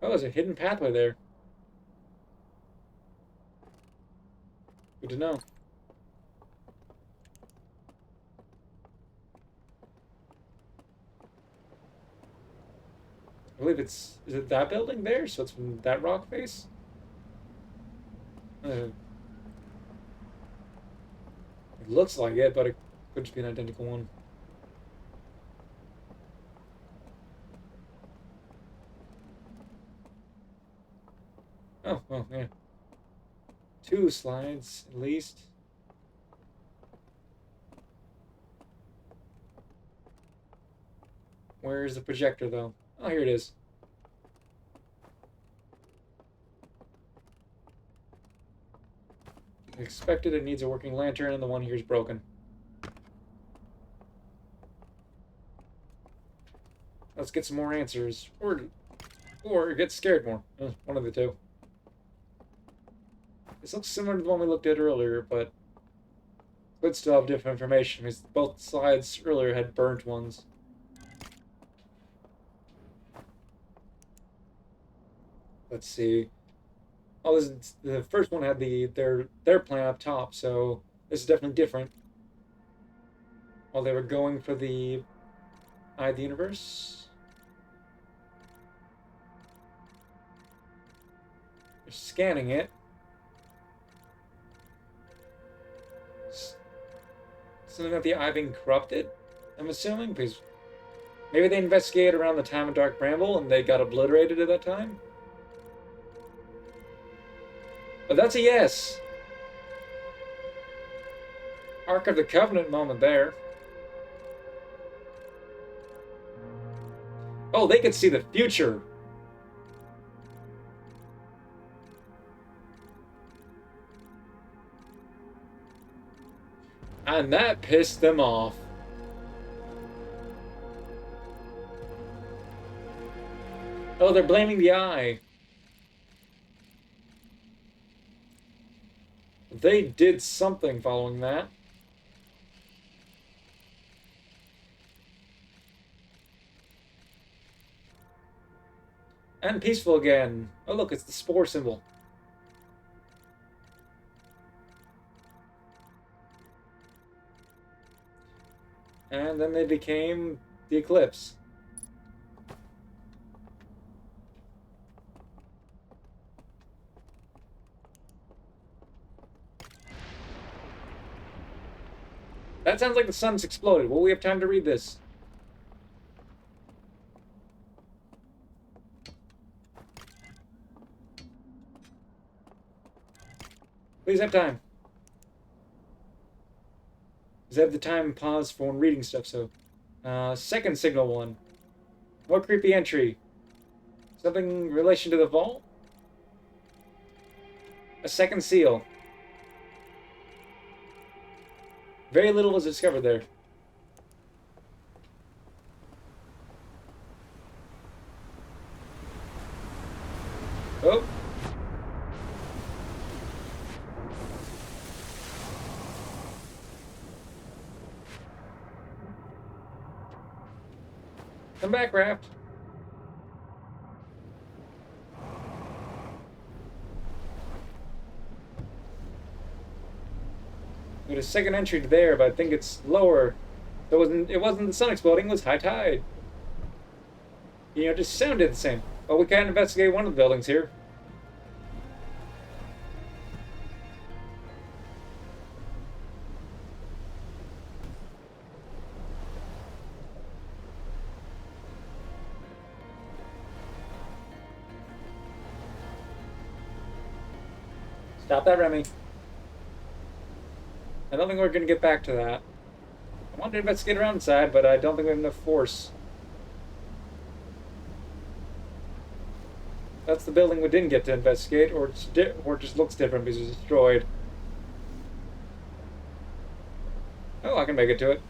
Oh, there's a hidden pathway there. Good to know. believe it's... Is it that building there? So it's from that rock face? It looks like it, but it could just be an identical one. Oh, well, yeah. 2 slides, at least. Where's the projector, though? Oh, here it is. Expected it needs a working lantern, and the one here is broken. Let's get some more answers. Or get scared more. One of the two. This looks similar to the one we looked at earlier, but could still have different information, because both slides earlier had burnt ones. Let's see. Oh, the first one had their plan up top, so this is definitely different. While they were going for the Eye of the Universe. They're scanning it. Something about the eye being corrupted, I'm assuming, because maybe they investigated around the time of Dark Bramble and they got obliterated at that time? But that's a yes! Ark of the Covenant moment there. Oh, they could see the future! And that pissed them off. Oh, they're blaming the eye. They did something following that. And peaceful again. Oh, look, it's the spore symbol. And then they became the eclipse. That sounds like the sun's exploded. Will we have time to read this? Please have time. Because I have the time pause for when reading stuff, so... second signal one. More creepy entry. Something in relation to the vault? A second seal. Very little was discovered there. Oh. Come back, Raft. There's a second entry to there, but I think it's lower. It wasn't the sun exploding, it was high tide. You know, it just sounded the same. But we can't investigate one of the buildings here. Stop that, Remy. I don't think we're going to get back to that. I wanted to investigate around inside, but I don't think we have enough force. That's the building we didn't get to investigate, or it just looks different because it's destroyed. Oh, I can make it to it.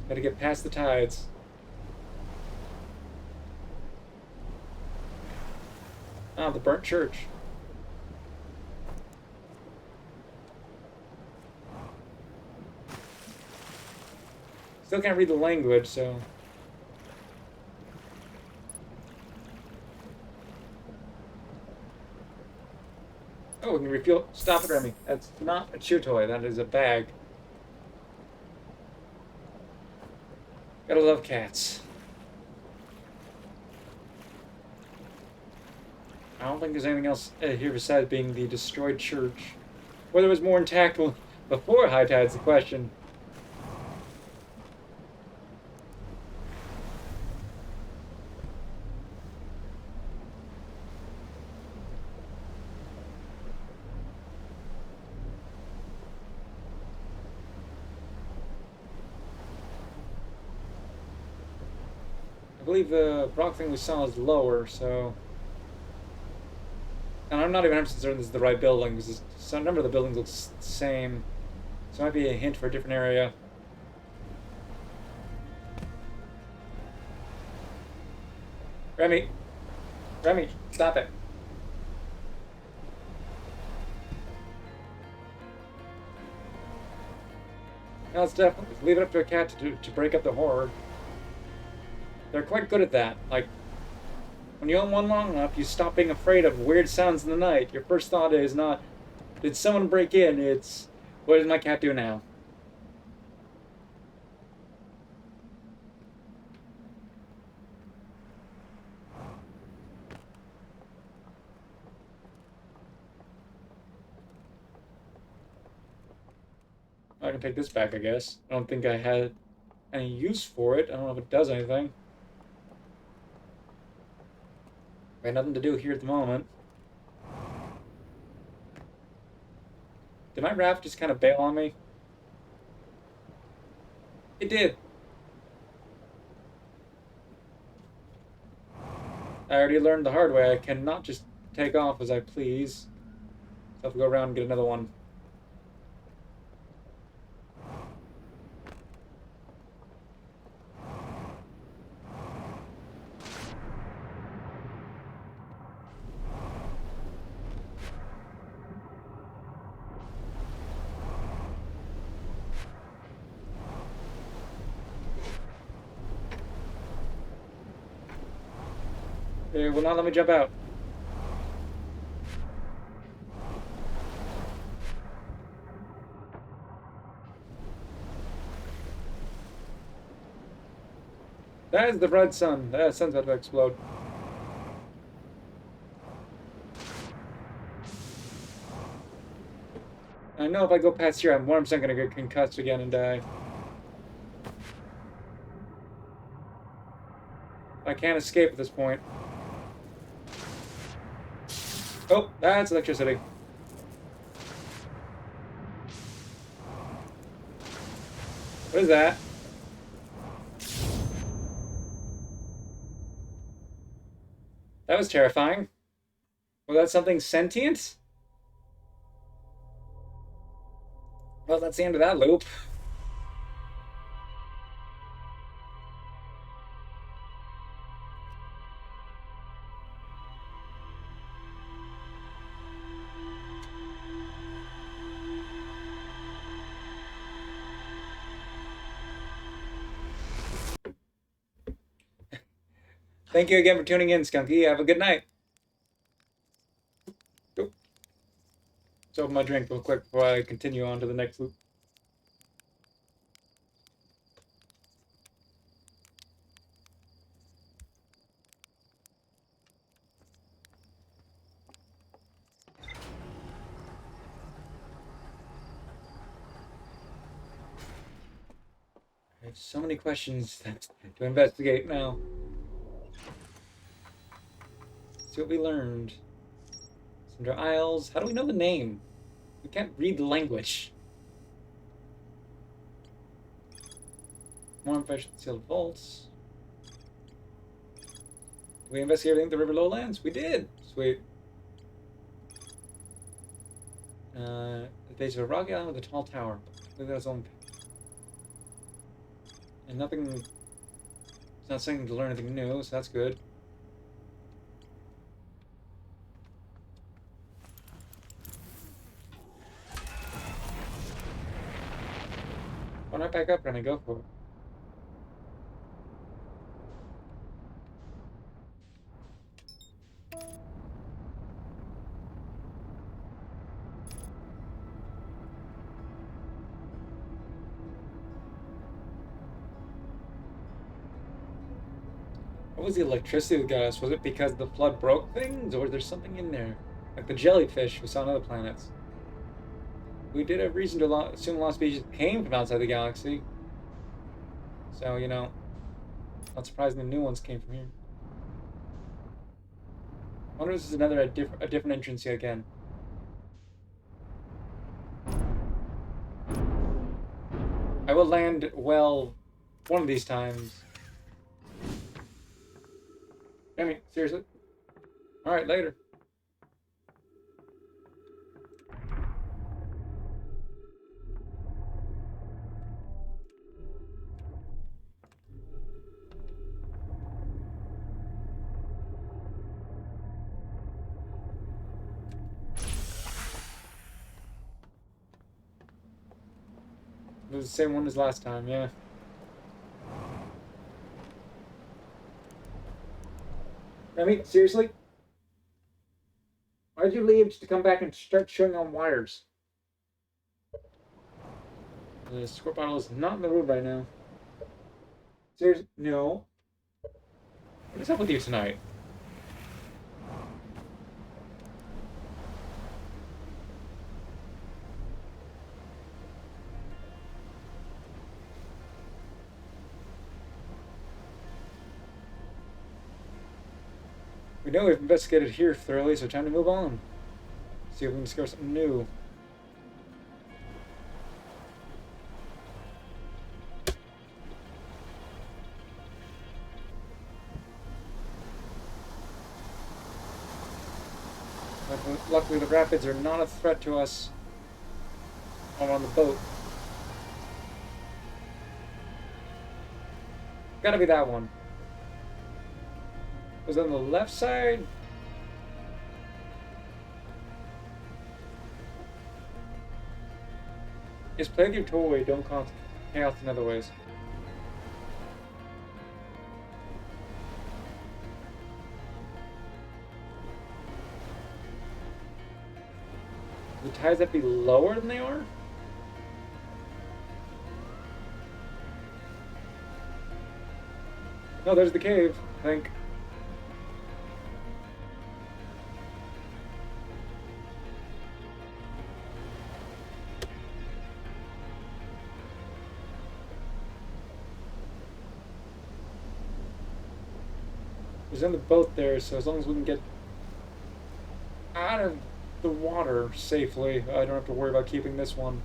Gotta get past the tides. Ah, the burnt church. Still can't read the language, so... Oh, we can refuel. Stop it, Remy. That's not a chew toy. That is a bag. Gotta love cats. I don't think there's anything else here besides being the destroyed church. Whether it was more intact before high tide's the question. I believe the rock thing we saw is lower, so... And I'm not even 100% certain this is the right building, because some number of the buildings looks the same. So it might be a hint for a different area. Remy! Remy, stop it. No, it's definitely... Leave it up to a cat to break up the horror. They're quite good at that. Like, when you own one long enough, you stop being afraid of weird sounds in the night. Your first thought is not, did someone break in? It's, what does my cat do now? I can take this back, I guess. I don't think I had any use for it. I don't know if it does anything. I had nothing to do here at the moment. Did my raft just kind of bail on me? It did. I already learned the hard way. I cannot just take off as I please. So I have to go around and get another one. They will not let me jump out. That is the red sun. That sun's about to explode. I know if I go past here, I'm 100% gonna get concussed again and die. I can't escape at this point. Oh, that's electricity. What is that? That was terrifying. Was that something sentient? Well, that's the end of that loop. Thank you again for tuning in, Skunky. Have a good night. Let's open my drink real quick before I continue on to the next loop. I have so many questions to investigate now. See what we learned. Cinder Isles. How do we know the name? We can't read the language. More information on sealed vaults. Did we investigate everything at the River Lowlands? We did. Sweet. The base of a rocky island with a tall tower. Look at its own. And nothing. It's not saying to learn anything new, so that's good. Why not back up and I go for it? was the electricity that got us? Was it because the flood broke things, or was there something in there? Like the jellyfish we saw on other planets. We did have reason to assume a lot of species came from outside the galaxy. So, you know, not surprising the new ones came from here. I wonder if this is a different entrance yet again. I will land well one of these times. I mean, seriously? Alright, later. It was the same one as last time, yeah. I mean, seriously? Why'd you leave just to come back and start showing on wires? The squirt bottle is not in the room right now. Seriously? No. What is up with you tonight? We know we've investigated here thoroughly, so time to move on. See if we can discover something new. Luckily, the rapids are not a threat to us while on the boat. Gotta be that one. Was it on the left side? Just play with your toy, don't cause chaos in other ways. The tides have to be lower than they are? No, there's the cave, I think. There's on the boat there, so as long as we can get out of the water safely, I don't have to worry about keeping this one.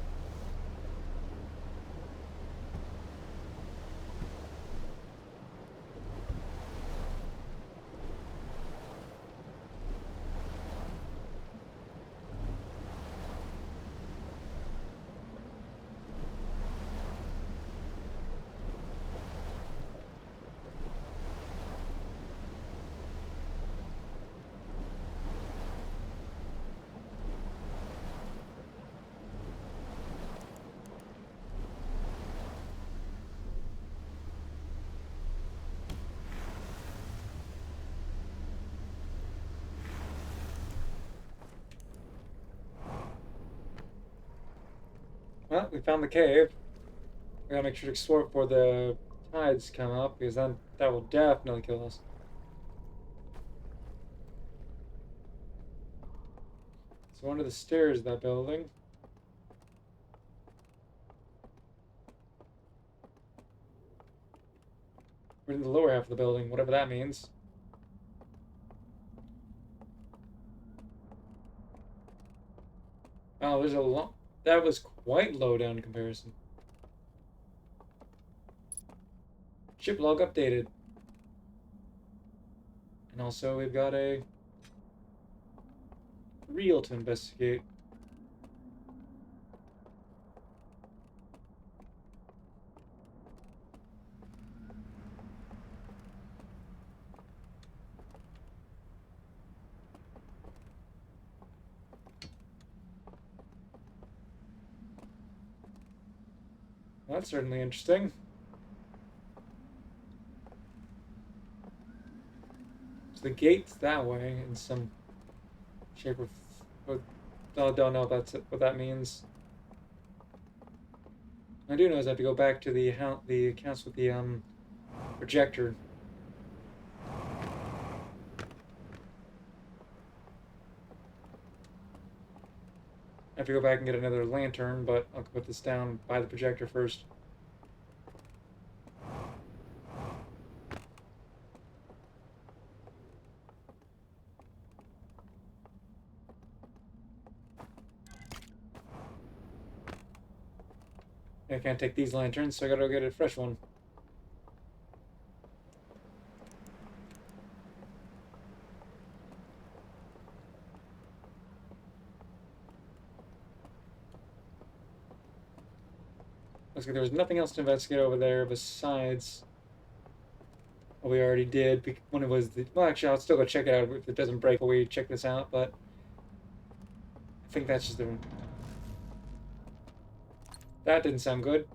Well, we found the cave. We gotta make sure to explore it before the tides come up, because then that will definitely kill us. So under the stairs of that building. We're in the lower half of the building, whatever that means. Oh, there's a lot. That was quite low down in comparison. Ship log updated. And also we've got a reel to investigate. Well, that's certainly interesting. So the gate's that way in some shape or I don't know if that's what that means. I do know is I have to go back to the accounts with the projector. have to go back and get another lantern, but I'll put this down by the projector first. I can't take these lanterns, so I gotta go get a fresh one. Looks like there was nothing else to investigate over there besides what we already did when it was the... Well, actually, I'll still go check it out if it doesn't break while we check this out, but I think that's just the... That didn't sound good.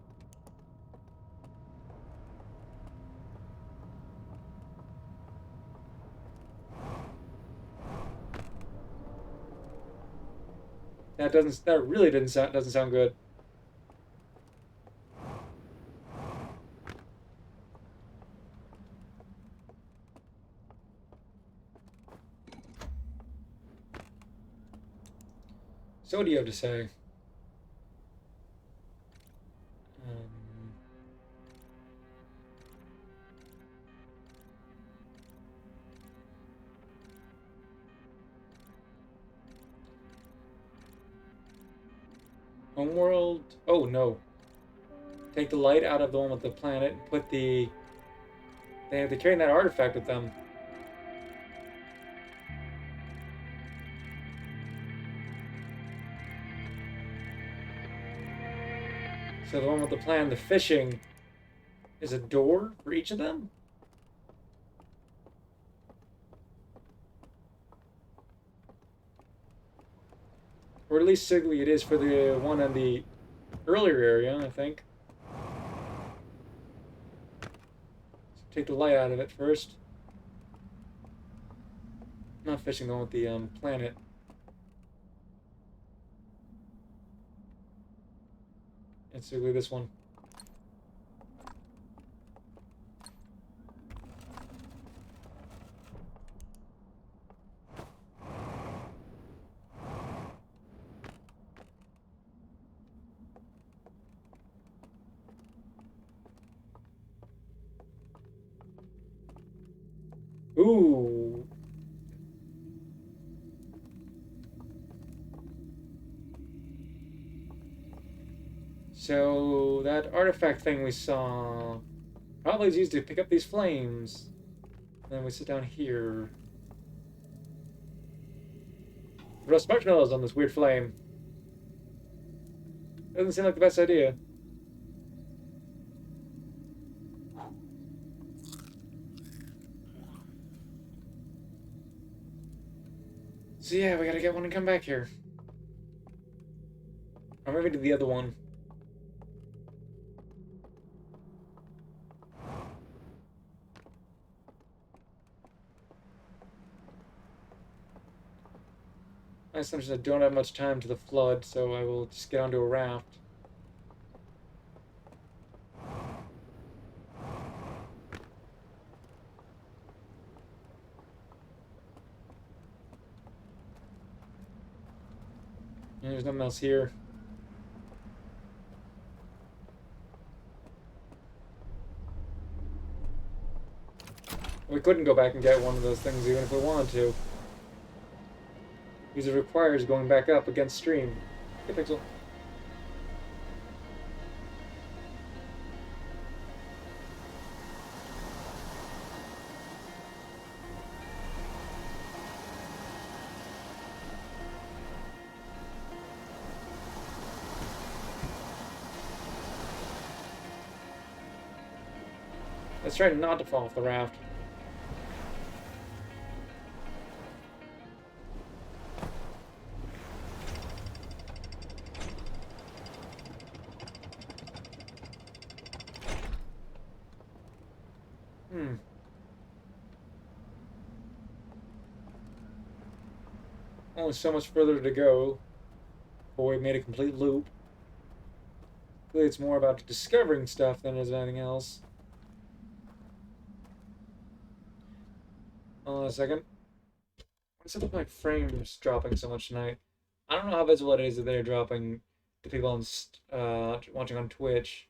That really doesn't sound good. So what do you have to say? Homeworld. Oh no. Take the light out of the one with the planet and put the... They're carrying that artifact with them. So the one with the plan, the fishing, is a door for each of them? Or at least signally it is for the one in the earlier area, I think. So take the light out of it first. Not fishing, the one with the planet. It's signally this one. Ooh. So that artifact thing we saw probably is used to pick up these flames. Then we sit down here. Roast marshmallows on this weird flame. Doesn't seem like the best idea. So yeah, we gotta get one and come back here. Or maybe to the other one. My assumption is I don't have much time to the flood, so I will just get onto a raft. And there's nothing else here. We couldn't go back and get one of those things even if we wanted to. Because it requires going back up against stream. Hey, Pixel. Let's try not to fall off the raft. Only so much further to go before we made a complete loop. Clearly it's more about discovering stuff than it is anything else. Hold on a second. What's up with my frames dropping so much tonight? I don't know how visible it is that they're dropping to people on watching on Twitch.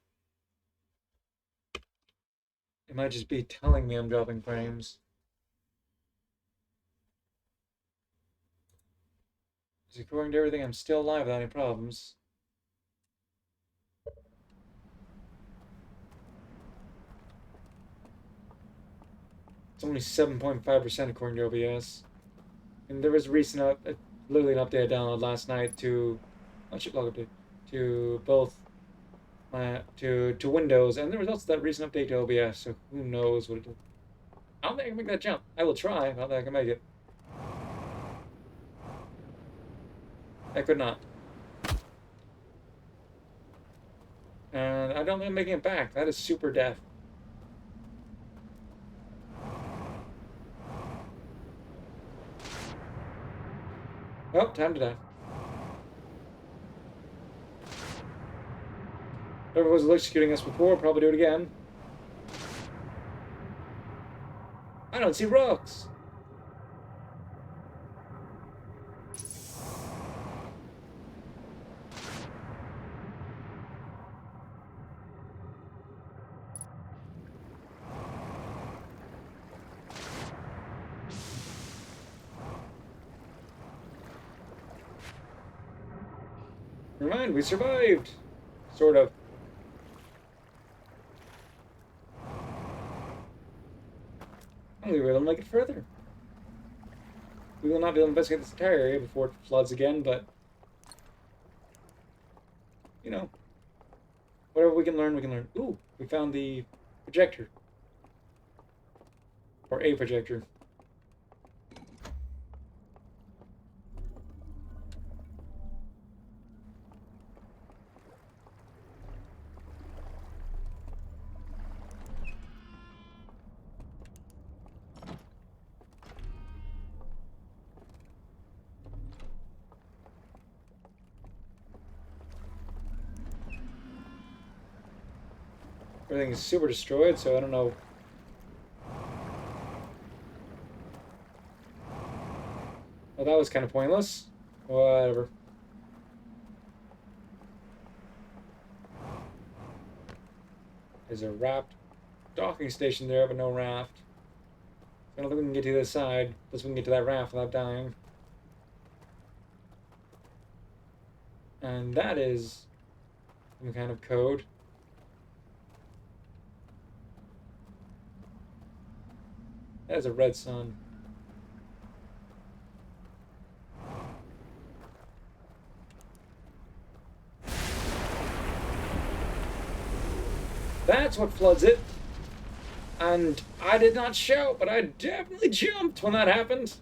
It might just be telling me I'm dropping frames. According to everything, I'm still alive without any problems. It's only 7.5% according to OBS. And there was a recent, literally an update I downloaded last night to, log update, to both to Windows, and there was also that recent update to OBS. So who knows what it is? I don't think I can make that jump. I will try. I don't think I can make it. I could not. And I don't think I'm making it back. That is super death. Oh, time to die. Whoever was executing us before, probably do it again. I don't see rocks. Never mind, we survived. Sort of. I think we'll be able to make it further. We will not be able to investigate this entire area before it floods again, but you know, whatever we can learn, we can learn. Ooh, we found the projector. Or a projector. Everything is super destroyed, so I don't know. Well, that was kind of pointless. Whatever. There's a raft docking station there, but no raft. I don't think we can get to the other side, unless we can get to that raft without dying. And that is some kind of code. That is a red sun. That's what floods it. And I did not shout, but I definitely jumped when that happened.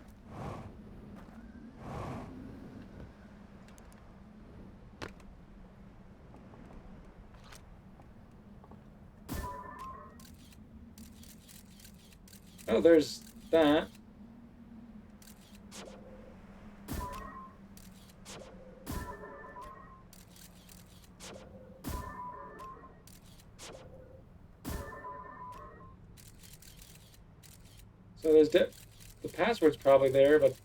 Oh, there's that. So there's the password's probably there, but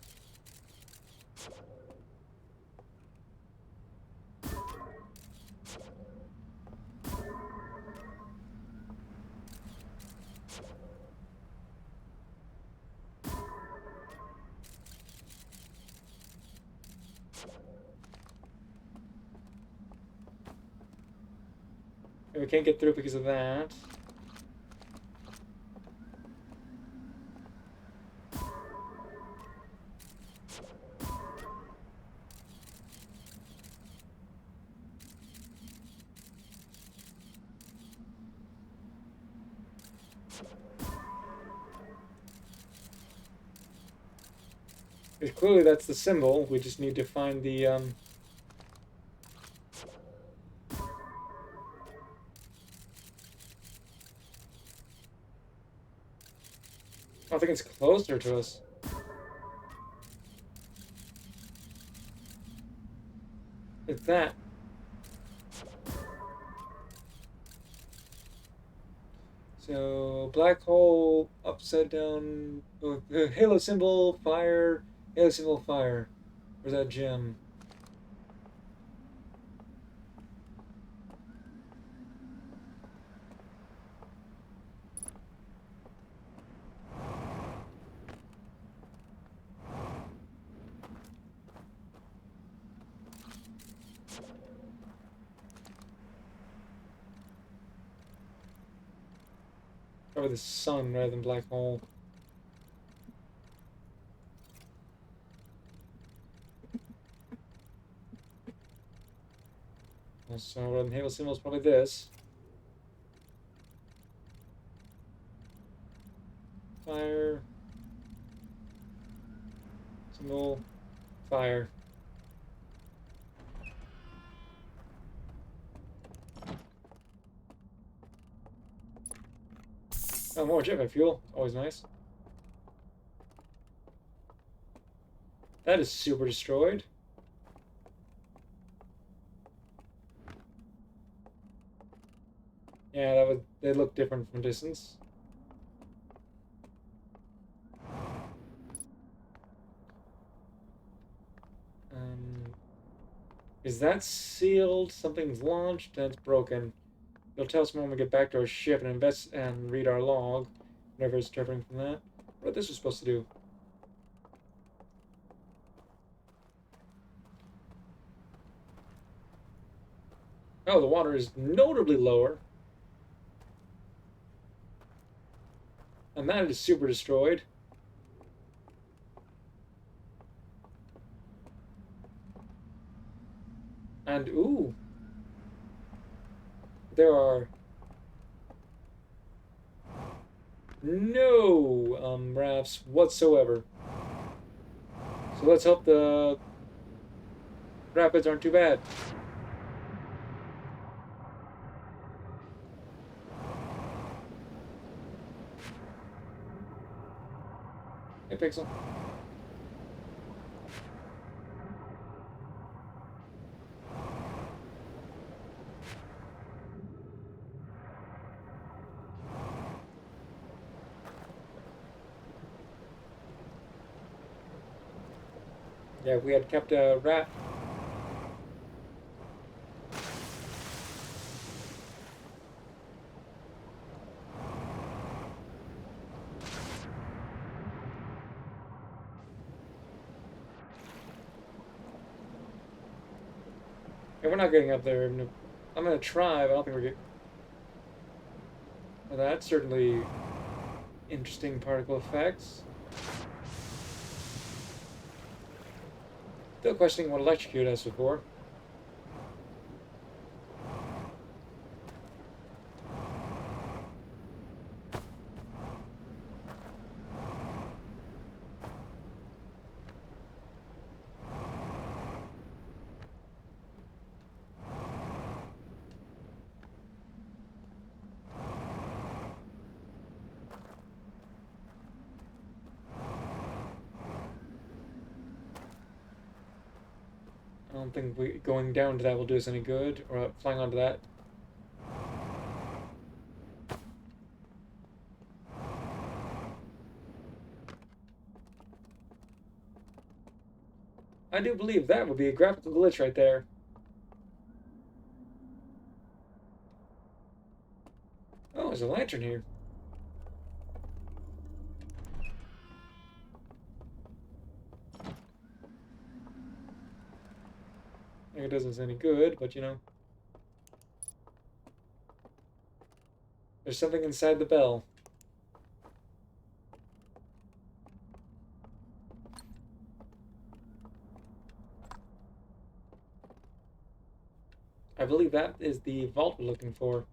we can't get through because of that. Clearly that's the symbol. We just need to find the I don't think it's closer to us. It's that. So black hole, upside down, halo symbol, fire, halo symbol, fire. Where's that gem? Probably the sun rather than black hole. So rather than halo symbol is probably this. Fire. Symbol. Fire. Oh, more jetpack fuel. Always nice. That is super destroyed. Yeah, that was. They look different from distance. Is that sealed? Something's launched and it's broken. You'll tell us when we get back to our ship and invest and read our log. Whatever is interpreting from that. What this was supposed to do. Oh, the water is notably lower. And that is super destroyed. And, ooh. There are no rafts whatsoever. So let's hope the rapids aren't too bad. Hey, Pixel. Yeah, if we had kept a rat. Yeah, we're not getting up there. I'm gonna try, but I don't think we're getting. Well, that's certainly interesting particle effects. Still questioning what electrocute us before. I don't think going down to that will do us any good, or flying onto that. I do believe that would be a graphical glitch right there. Oh, there's a lantern here. It doesn't say any good, but you know. There's something inside the bell. I believe that is the vault we're looking for.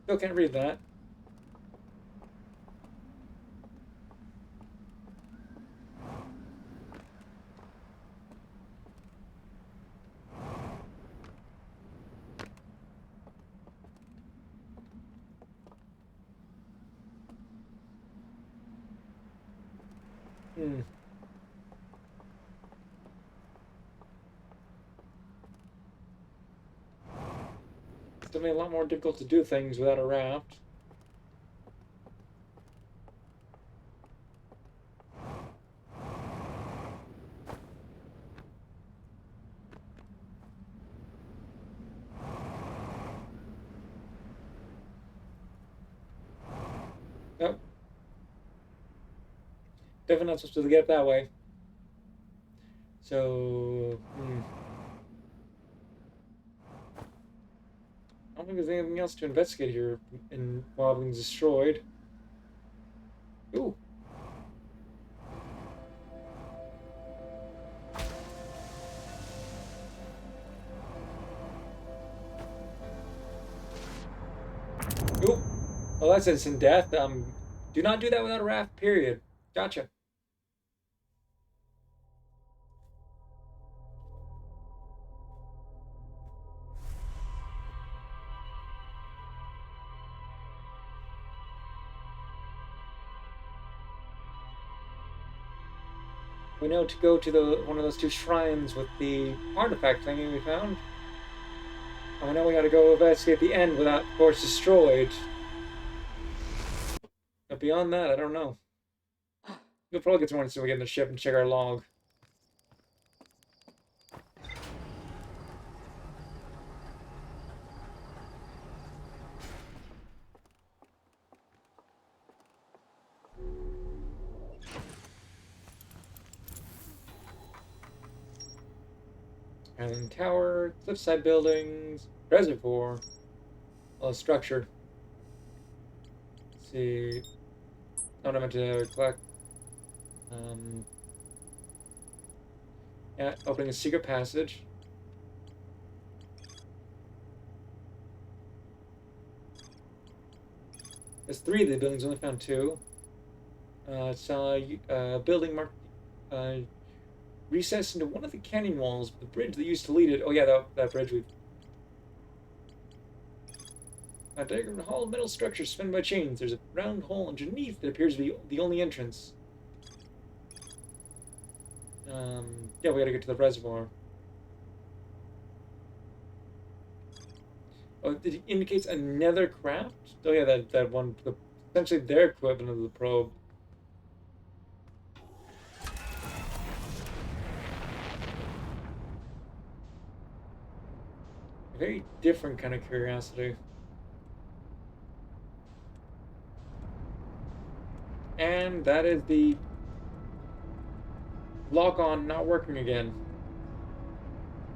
Still can't read that. Hmm. It's definitely a lot more difficult to do things without a raft. Definitely not supposed to get it that way. So, I don't think there's anything else to investigate here in while everything's destroyed. Ooh. Ooh. Well, that's instant death. Do not do that without a raft, period. Gotcha. We know to go to the one of those two shrines with the artifact thingy we found. And we know we gotta go investigate the end without force destroyed. But beyond that, I don't know. We'll probably get some more until we get in the ship and check our log. Island Tower, cliffside buildings, reservoir, structure. Let's see. Oh, I meant to collect. Um, yeah, opening a secret passage. There's three of the buildings, only found two. It's a building marked recessed into one of the canyon walls, but the bridge that used to lead it. Oh, yeah, that bridge we. A diagram of a hollow metal structure suspended by chains. There's a round hole underneath that appears to be the only entrance. Yeah, we gotta get to the reservoir. Oh, it indicates another craft? Oh, yeah, that one. Essentially their equivalent of the probe. A very different kind of curiosity. And that is the lock on not working again.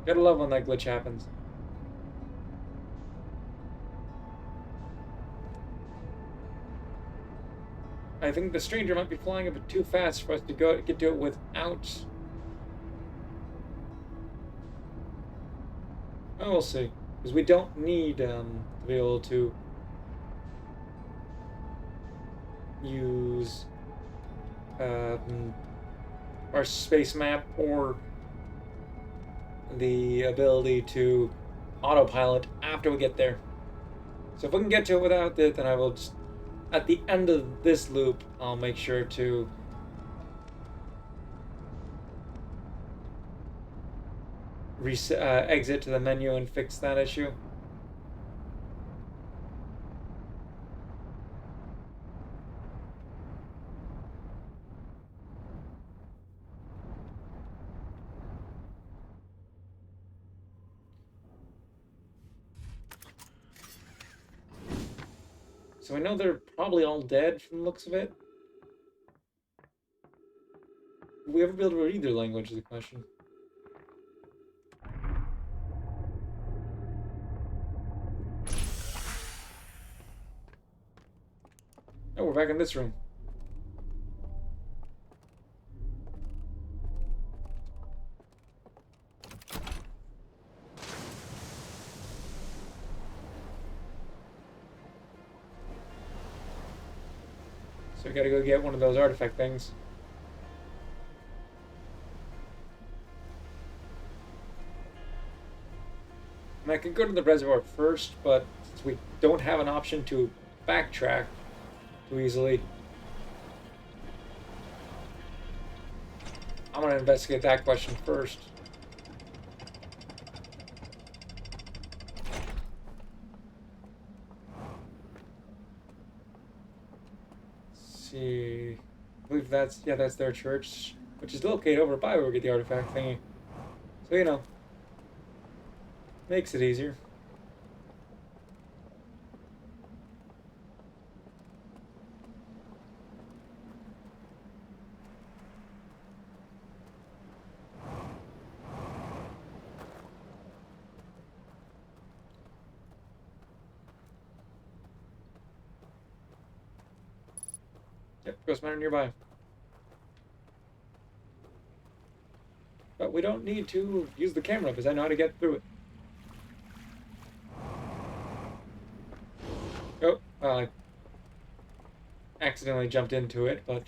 Gotta love when that glitch happens. I think the stranger might be flying a bit too fast for us to get to it without. Oh, we'll see. Because we don't need to be able to use our space map or the ability to autopilot after we get there. So if we can get to it without it, then I will just, at the end of this loop, I'll make sure to exit to the menu and fix that issue. So I know they're probably all dead from the looks of it. Will we ever be able to read their language is the question. Oh, we're back in this room. So we gotta go get one of those artifact things. And I could go to the reservoir first, but since we don't have an option to backtrack too easily, I'm gonna investigate that question first. Let's see. I believe that's their church, which is located over by where we get the artifact thingy. So makes it easier. Yep, ghost miner nearby. But we don't need to use the camera because I know how to get through it. Oh, I accidentally jumped into it, but...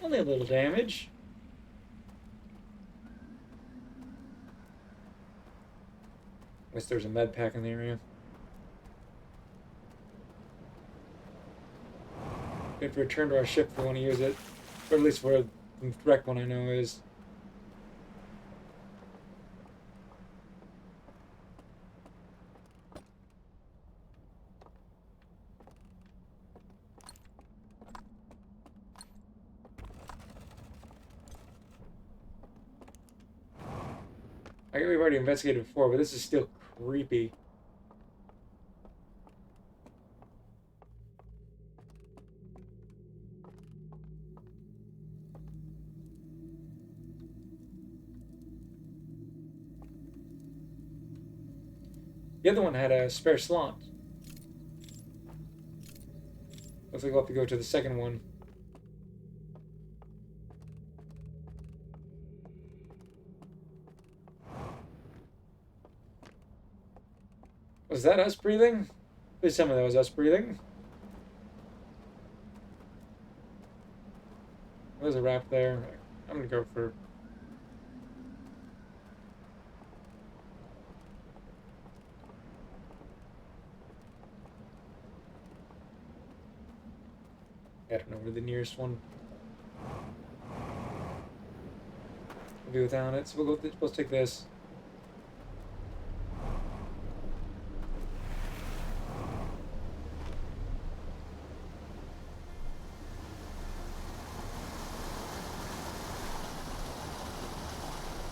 only a little damage. Guess there's a med pack in the area. We have to return to our ship if we want to use it. Or at least where the direct one I know is. I think we've already investigated before, but this is still creepy. The other one had a spare slot. Looks like we'll have to go to the second one. Was that us breathing? Please tell me that was us breathing. There's a wrap there. I'm gonna go for... I don't know where the nearest one. We'll be without it, so we'll go. Let's take this.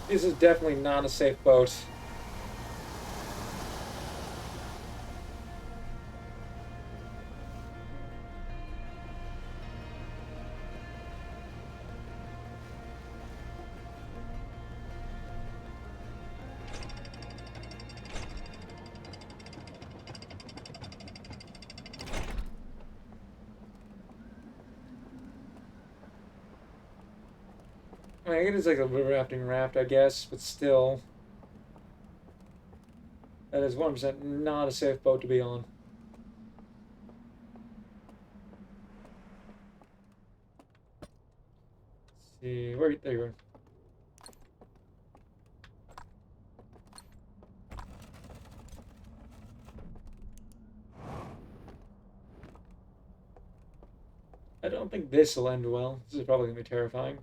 This is definitely not a safe boat. I mean, it is like a river rafting raft, I guess, but still. That is 100% not a safe boat to be on. Let's see, where, there you are. I don't think this will end well. This is probably going to be terrifying.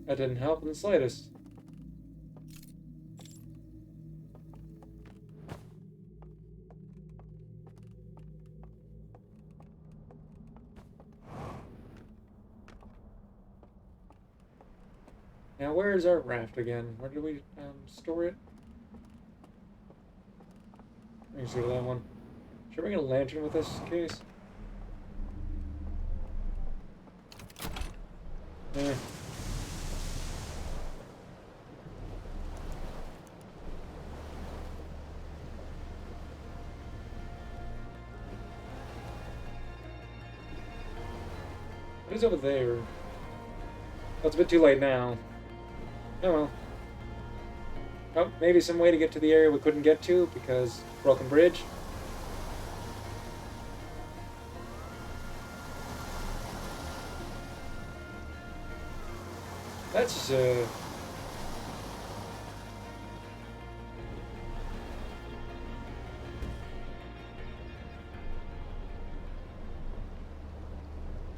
That didn't help in the slightest. Now, where is our raft again? Where do we store it? Let me see that one. Should we bring a lantern with us in case? Eh. What is over there? Oh, it's a bit too late now. Oh well. Oh, maybe some way to get to the area we couldn't get to because broken bridge. That's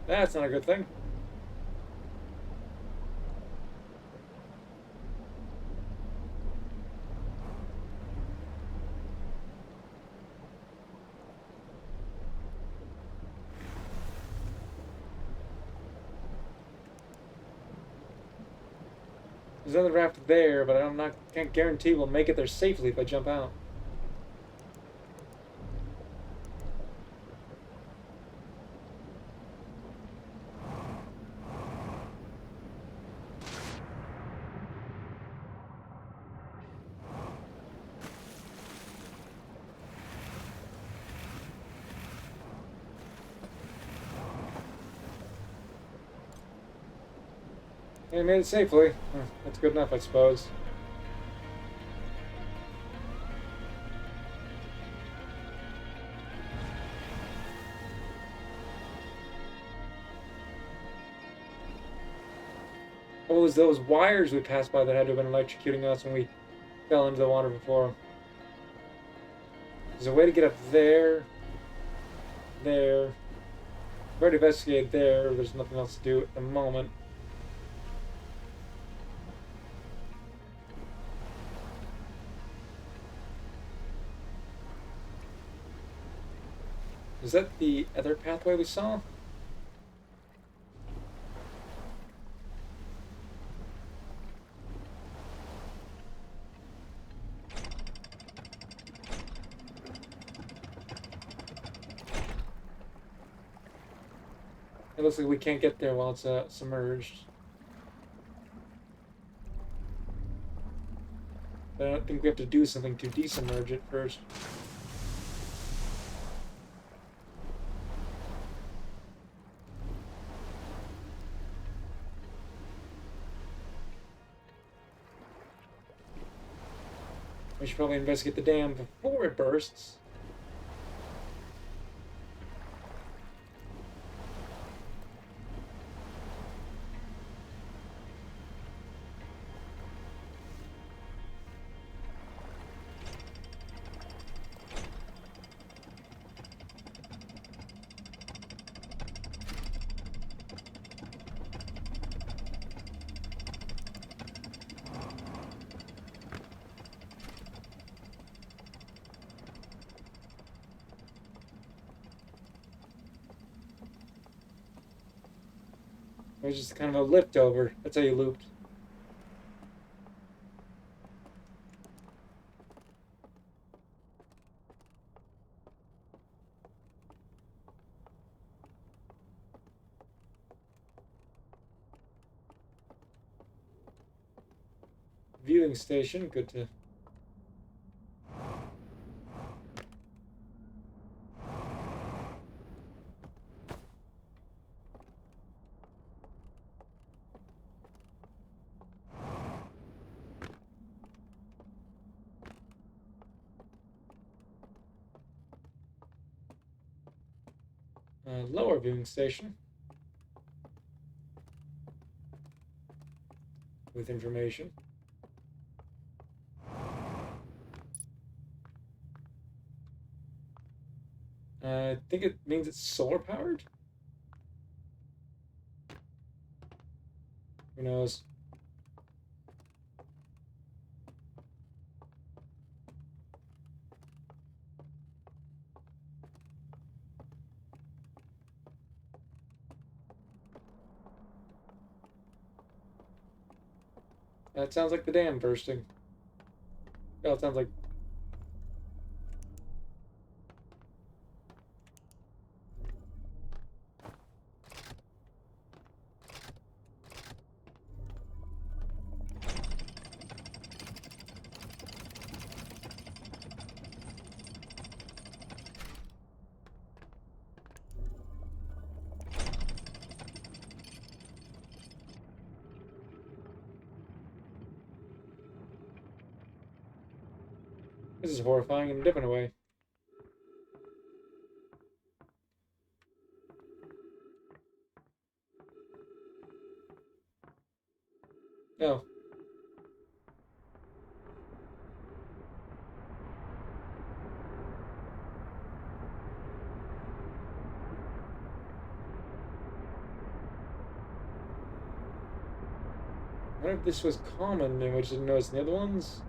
that's not a good thing. There's another raft there, but can't guarantee we'll make it there safely if I jump out. And I made it safely. That's good enough, I suppose. What was those wires we passed by that had to have been electrocuting us when we fell into the water before? There's a way to get up there. There. I've already investigated there. There's nothing else to do at the moment. Is that the other pathway we saw? It looks like we can't get there while it's submerged. But I don't think we have to do something to desubmerge it first. We should probably investigate the dam before it bursts. It was just kind of a lift over. That's how you looped. Viewing station. Good to... lower viewing station. With information. I think it means it's solar powered? Who knows? That sounds like the dam bursting. Oh, it sounds like... This is horrifying in a different way. No. I wonder if this was common and we just didn't notice the other ones?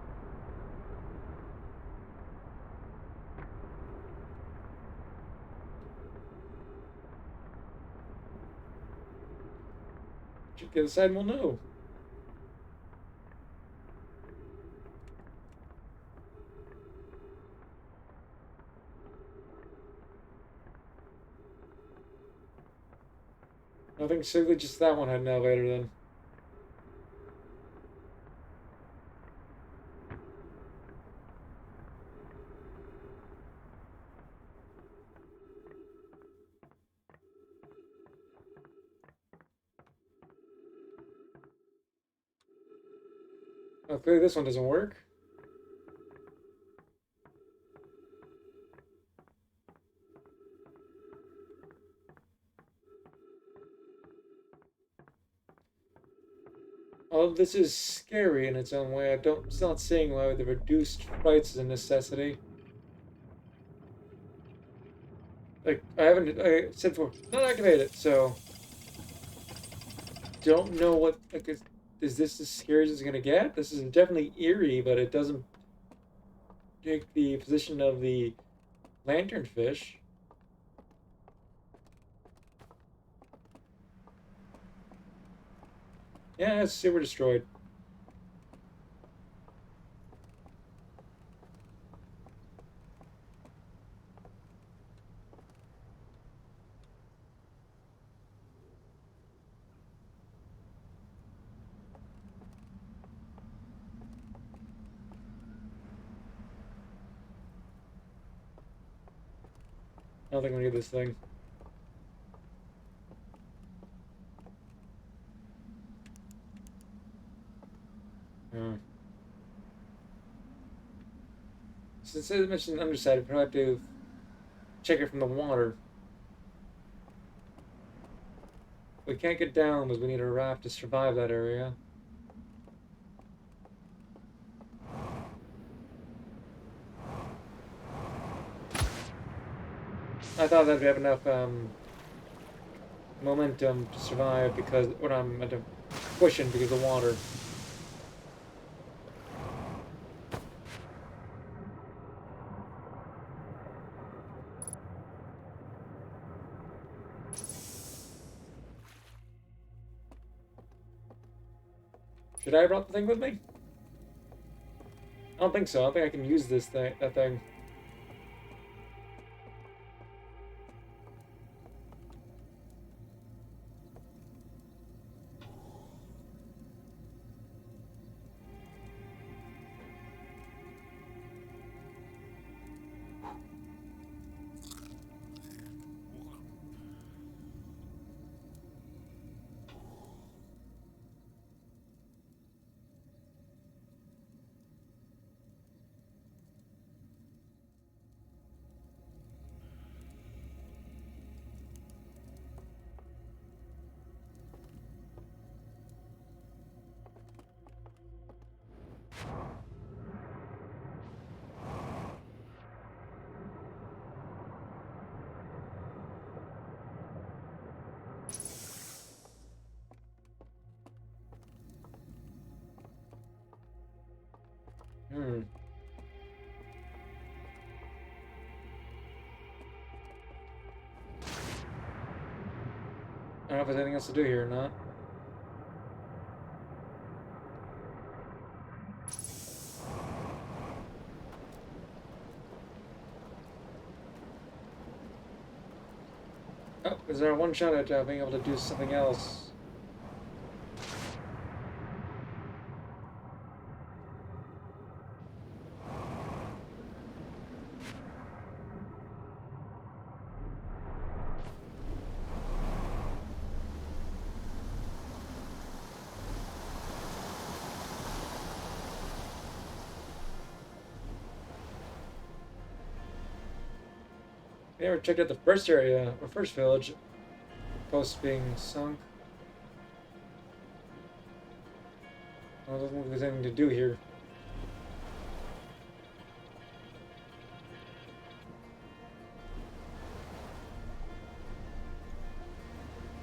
Check the other side and we'll know. think simply just that one had an elevator then. Oh, clearly this one doesn't work. All of this is scary in its own way. Still not seeing why the reduced frights is a necessity. Like, I said before, not activated, so don't know what, like, is this as scary as it's gonna get? This is definitely eerie, but it doesn't take the position of the lanternfish. Yeah, it's super destroyed. I don't think I'm gonna get this thing. Uh, since I mentioned the underside, I'd probably have to check it from the water. We can't get down because we need a raft to survive that area. I thought that we'd have enough momentum to survive because, or not momentum, cushion because of the water. Should I have brought the thing with me? I don't think so. I don't think I can use that thing. Hmm. I don't know if there's anything else to do here or not. Oh, is there one shot at being able to do something else? I never checked out the first area, or first village, post being sunk. I don't think there's anything to do here.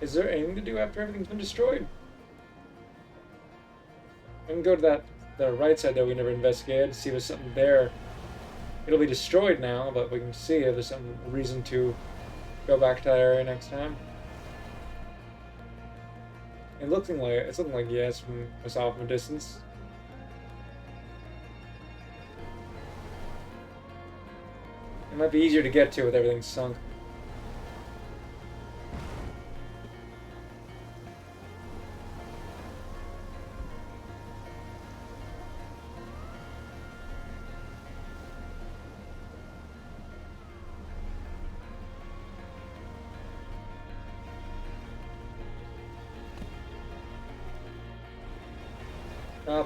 Is there anything to do after everything's been destroyed? I can go to the right side that we never investigated to see if there's something there. It'll be destroyed now, but we can see if there's some reason to go back to that area next time. It's looking like yes from I saw from a distance. It might be easier to get to with everything sunk.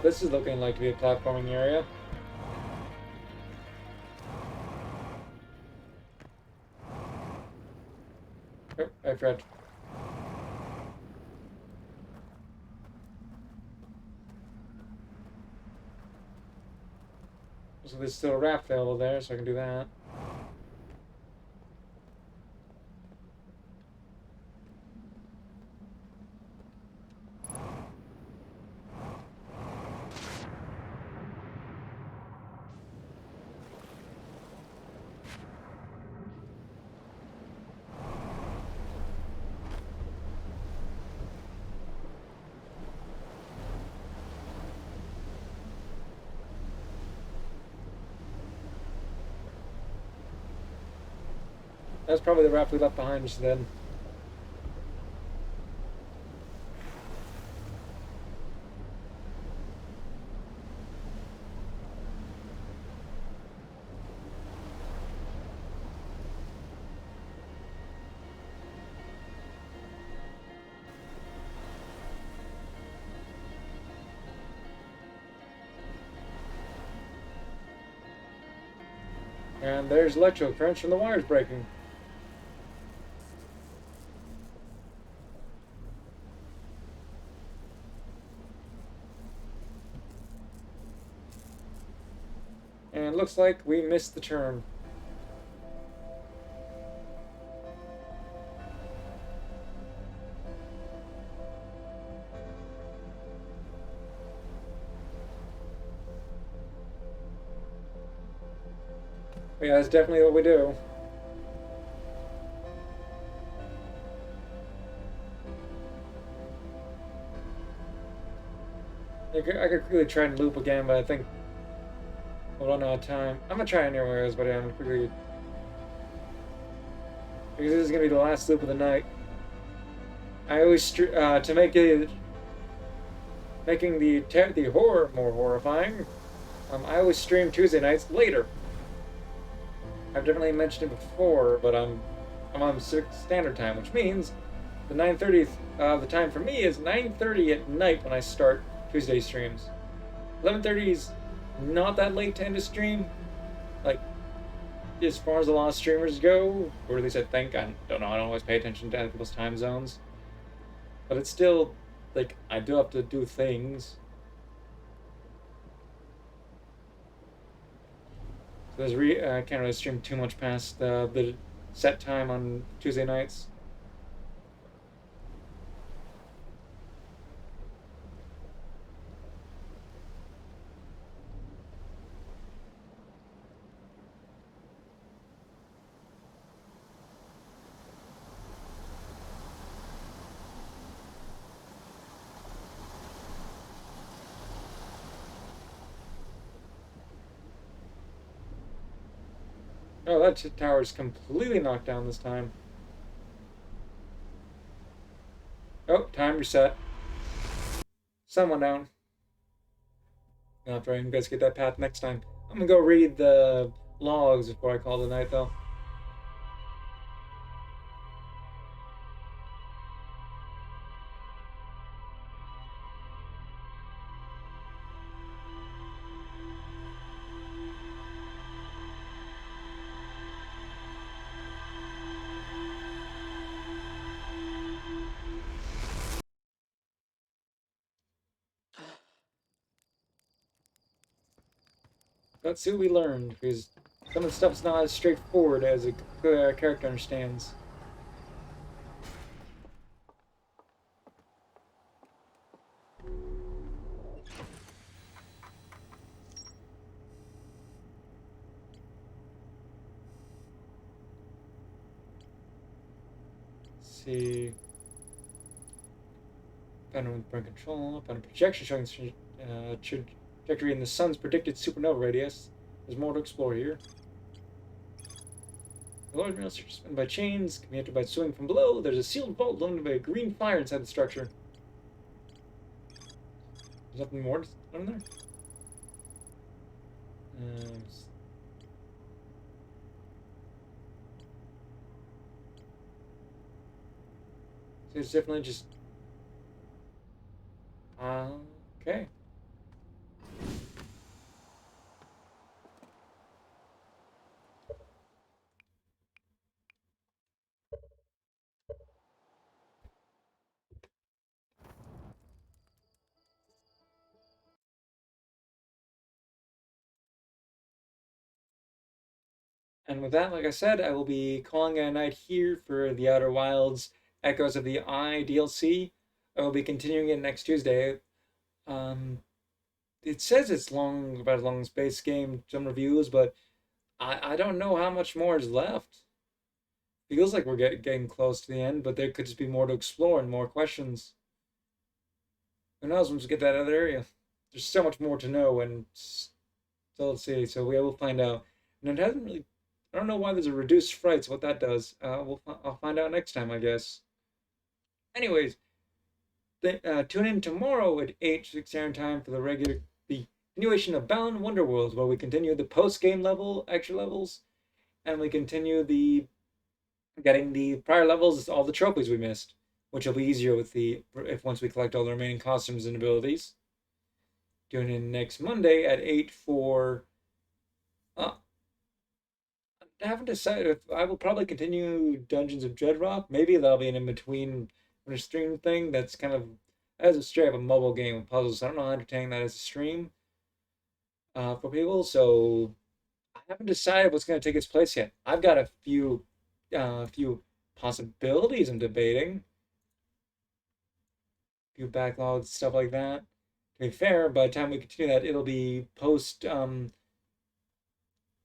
This is looking like to be a platforming area. Oh, I forgot. So there's still a raft available there, so I can do that. That's probably the raft we left behind just then. And there's electrical currents from the wires breaking. And it looks like we missed the turn. But yeah, that's definitely what we do. I could really try and loop again, but I think we'll run out of time. I'm gonna try anyways, but yeah, I'm gonna quickly, because this is gonna be the last loop of the night. I always to make it making the horror more horrifying. I always stream Tuesday nights later. I've definitely mentioned it before, but I'm on Pacific Standard Time, which means the 9:30 the time for me is 9:30 at night when I start Tuesday streams. 11:30 is not that late to end a stream. Like, as far as a lot of streamers go, or at least I think. I don't know. I don't always pay attention to other people's time zones, but it's still like I do have to do things. So I can't really stream too much past the set time on Tuesday nights. Oh, that tower's completely knocked down this time. Oh, time reset. Someone down. I'll have to investigate that path next time. I'm gonna go read the logs before I call it a night, though. Let's see what we learned, because some of the stuff's not as straightforward as a character understands. Let's see. Found with burn control. Found a projection showing trajectory in the sun's predicted supernova radius. There's more to explore here. The large rails are suspended by chains, can be entered by swinging from below. There's a sealed vault illuminated by a green fire inside the structure. There's nothing more to learn there? Um, so it's definitely just... okay. And with that, like I said, I will be calling it a night here for the Outer Wilds Echoes of the Eye DLC. I will be continuing it next Tuesday. Um, it says it's long, about as long as base game, some reviews, but I don't know how much more is left. Feels like we're getting close to the end, but there could just be more to explore and more questions. Who knows once we get that other area? There's so much more to know, and so let's see. So we will find out. And it hasn't really. I don't know why there's a reduced frights. What that does. I'll find out next time, I guess. Anyways, tune in tomorrow at 8 6 time for the continuation of Bound Wonderworld, where we continue the post game level extra levels, and we continue the getting the prior levels, all the trophies we missed, which will be easier with the if once we collect all the remaining costumes and abilities. Tune in next Monday at 8 for. Uh, I haven't decided if I will probably continue Dungeons of Dreadrock. Maybe that'll be an in between stream thing. That's kind of as a straight up a mobile game of puzzles. I don't know how entertaining that is to stream for people. So I haven't decided what's going to take its place yet. I've got a few possibilities I'm debating, a few backlogs, stuff like that. To be fair, by the time we continue that, it'll be post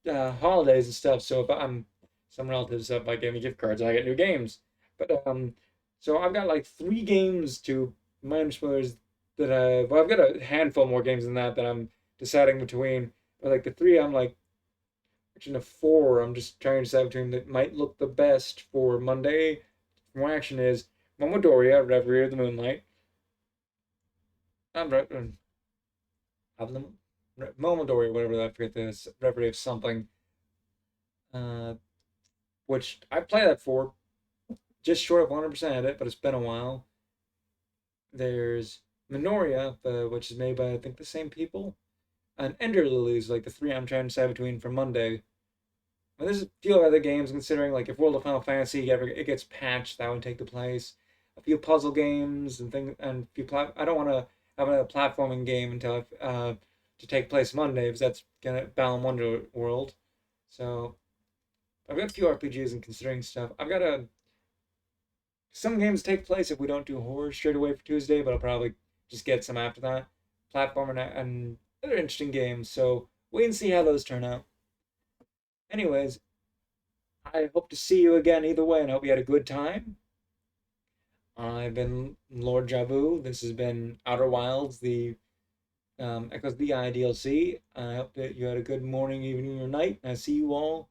holidays and stuff. So if I'm some relatives stuff might give me gift cards, I get new games. But so I've got like 3 games to minor spoilers that I've got a handful more games than that I'm deciding between. But like the three, I'm like actually a four. I'm just trying to decide between that might look the best for Monday. My action is Momodoria, Reverie of the Moonlight. I'm right. Have them. Momodoria, whatever that. I forget this. Reverie of something. Uh, which I play that for just short of 100% of it, but it's been a while. There's Minoria, which is made by I think the same people, and Ender Lilies, like the three I'm trying to decide between for Monday. And there's a few other games considering like if World of Final Fantasy ever it gets patched, that would take the place. A few puzzle games and things, and I don't want to have another platforming game until to take place Monday because that's gonna Balan Wonder World. So I've got a few RPGs and considering stuff. I've got a some games take place if we don't do horror straight away for Tuesday, but I'll probably just get some after that. Platform and other interesting games. So wait and see how those turn out. Anyways, I hope to see you again either way, and I hope you had a good time. I've been Lord Jabu. This has been Outer Wilds, the Echoes of the Eye DLC. I hope that you had a good morning, evening, or night. And I see you all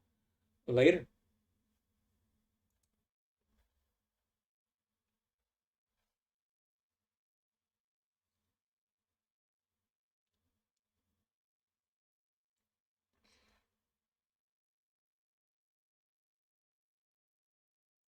later.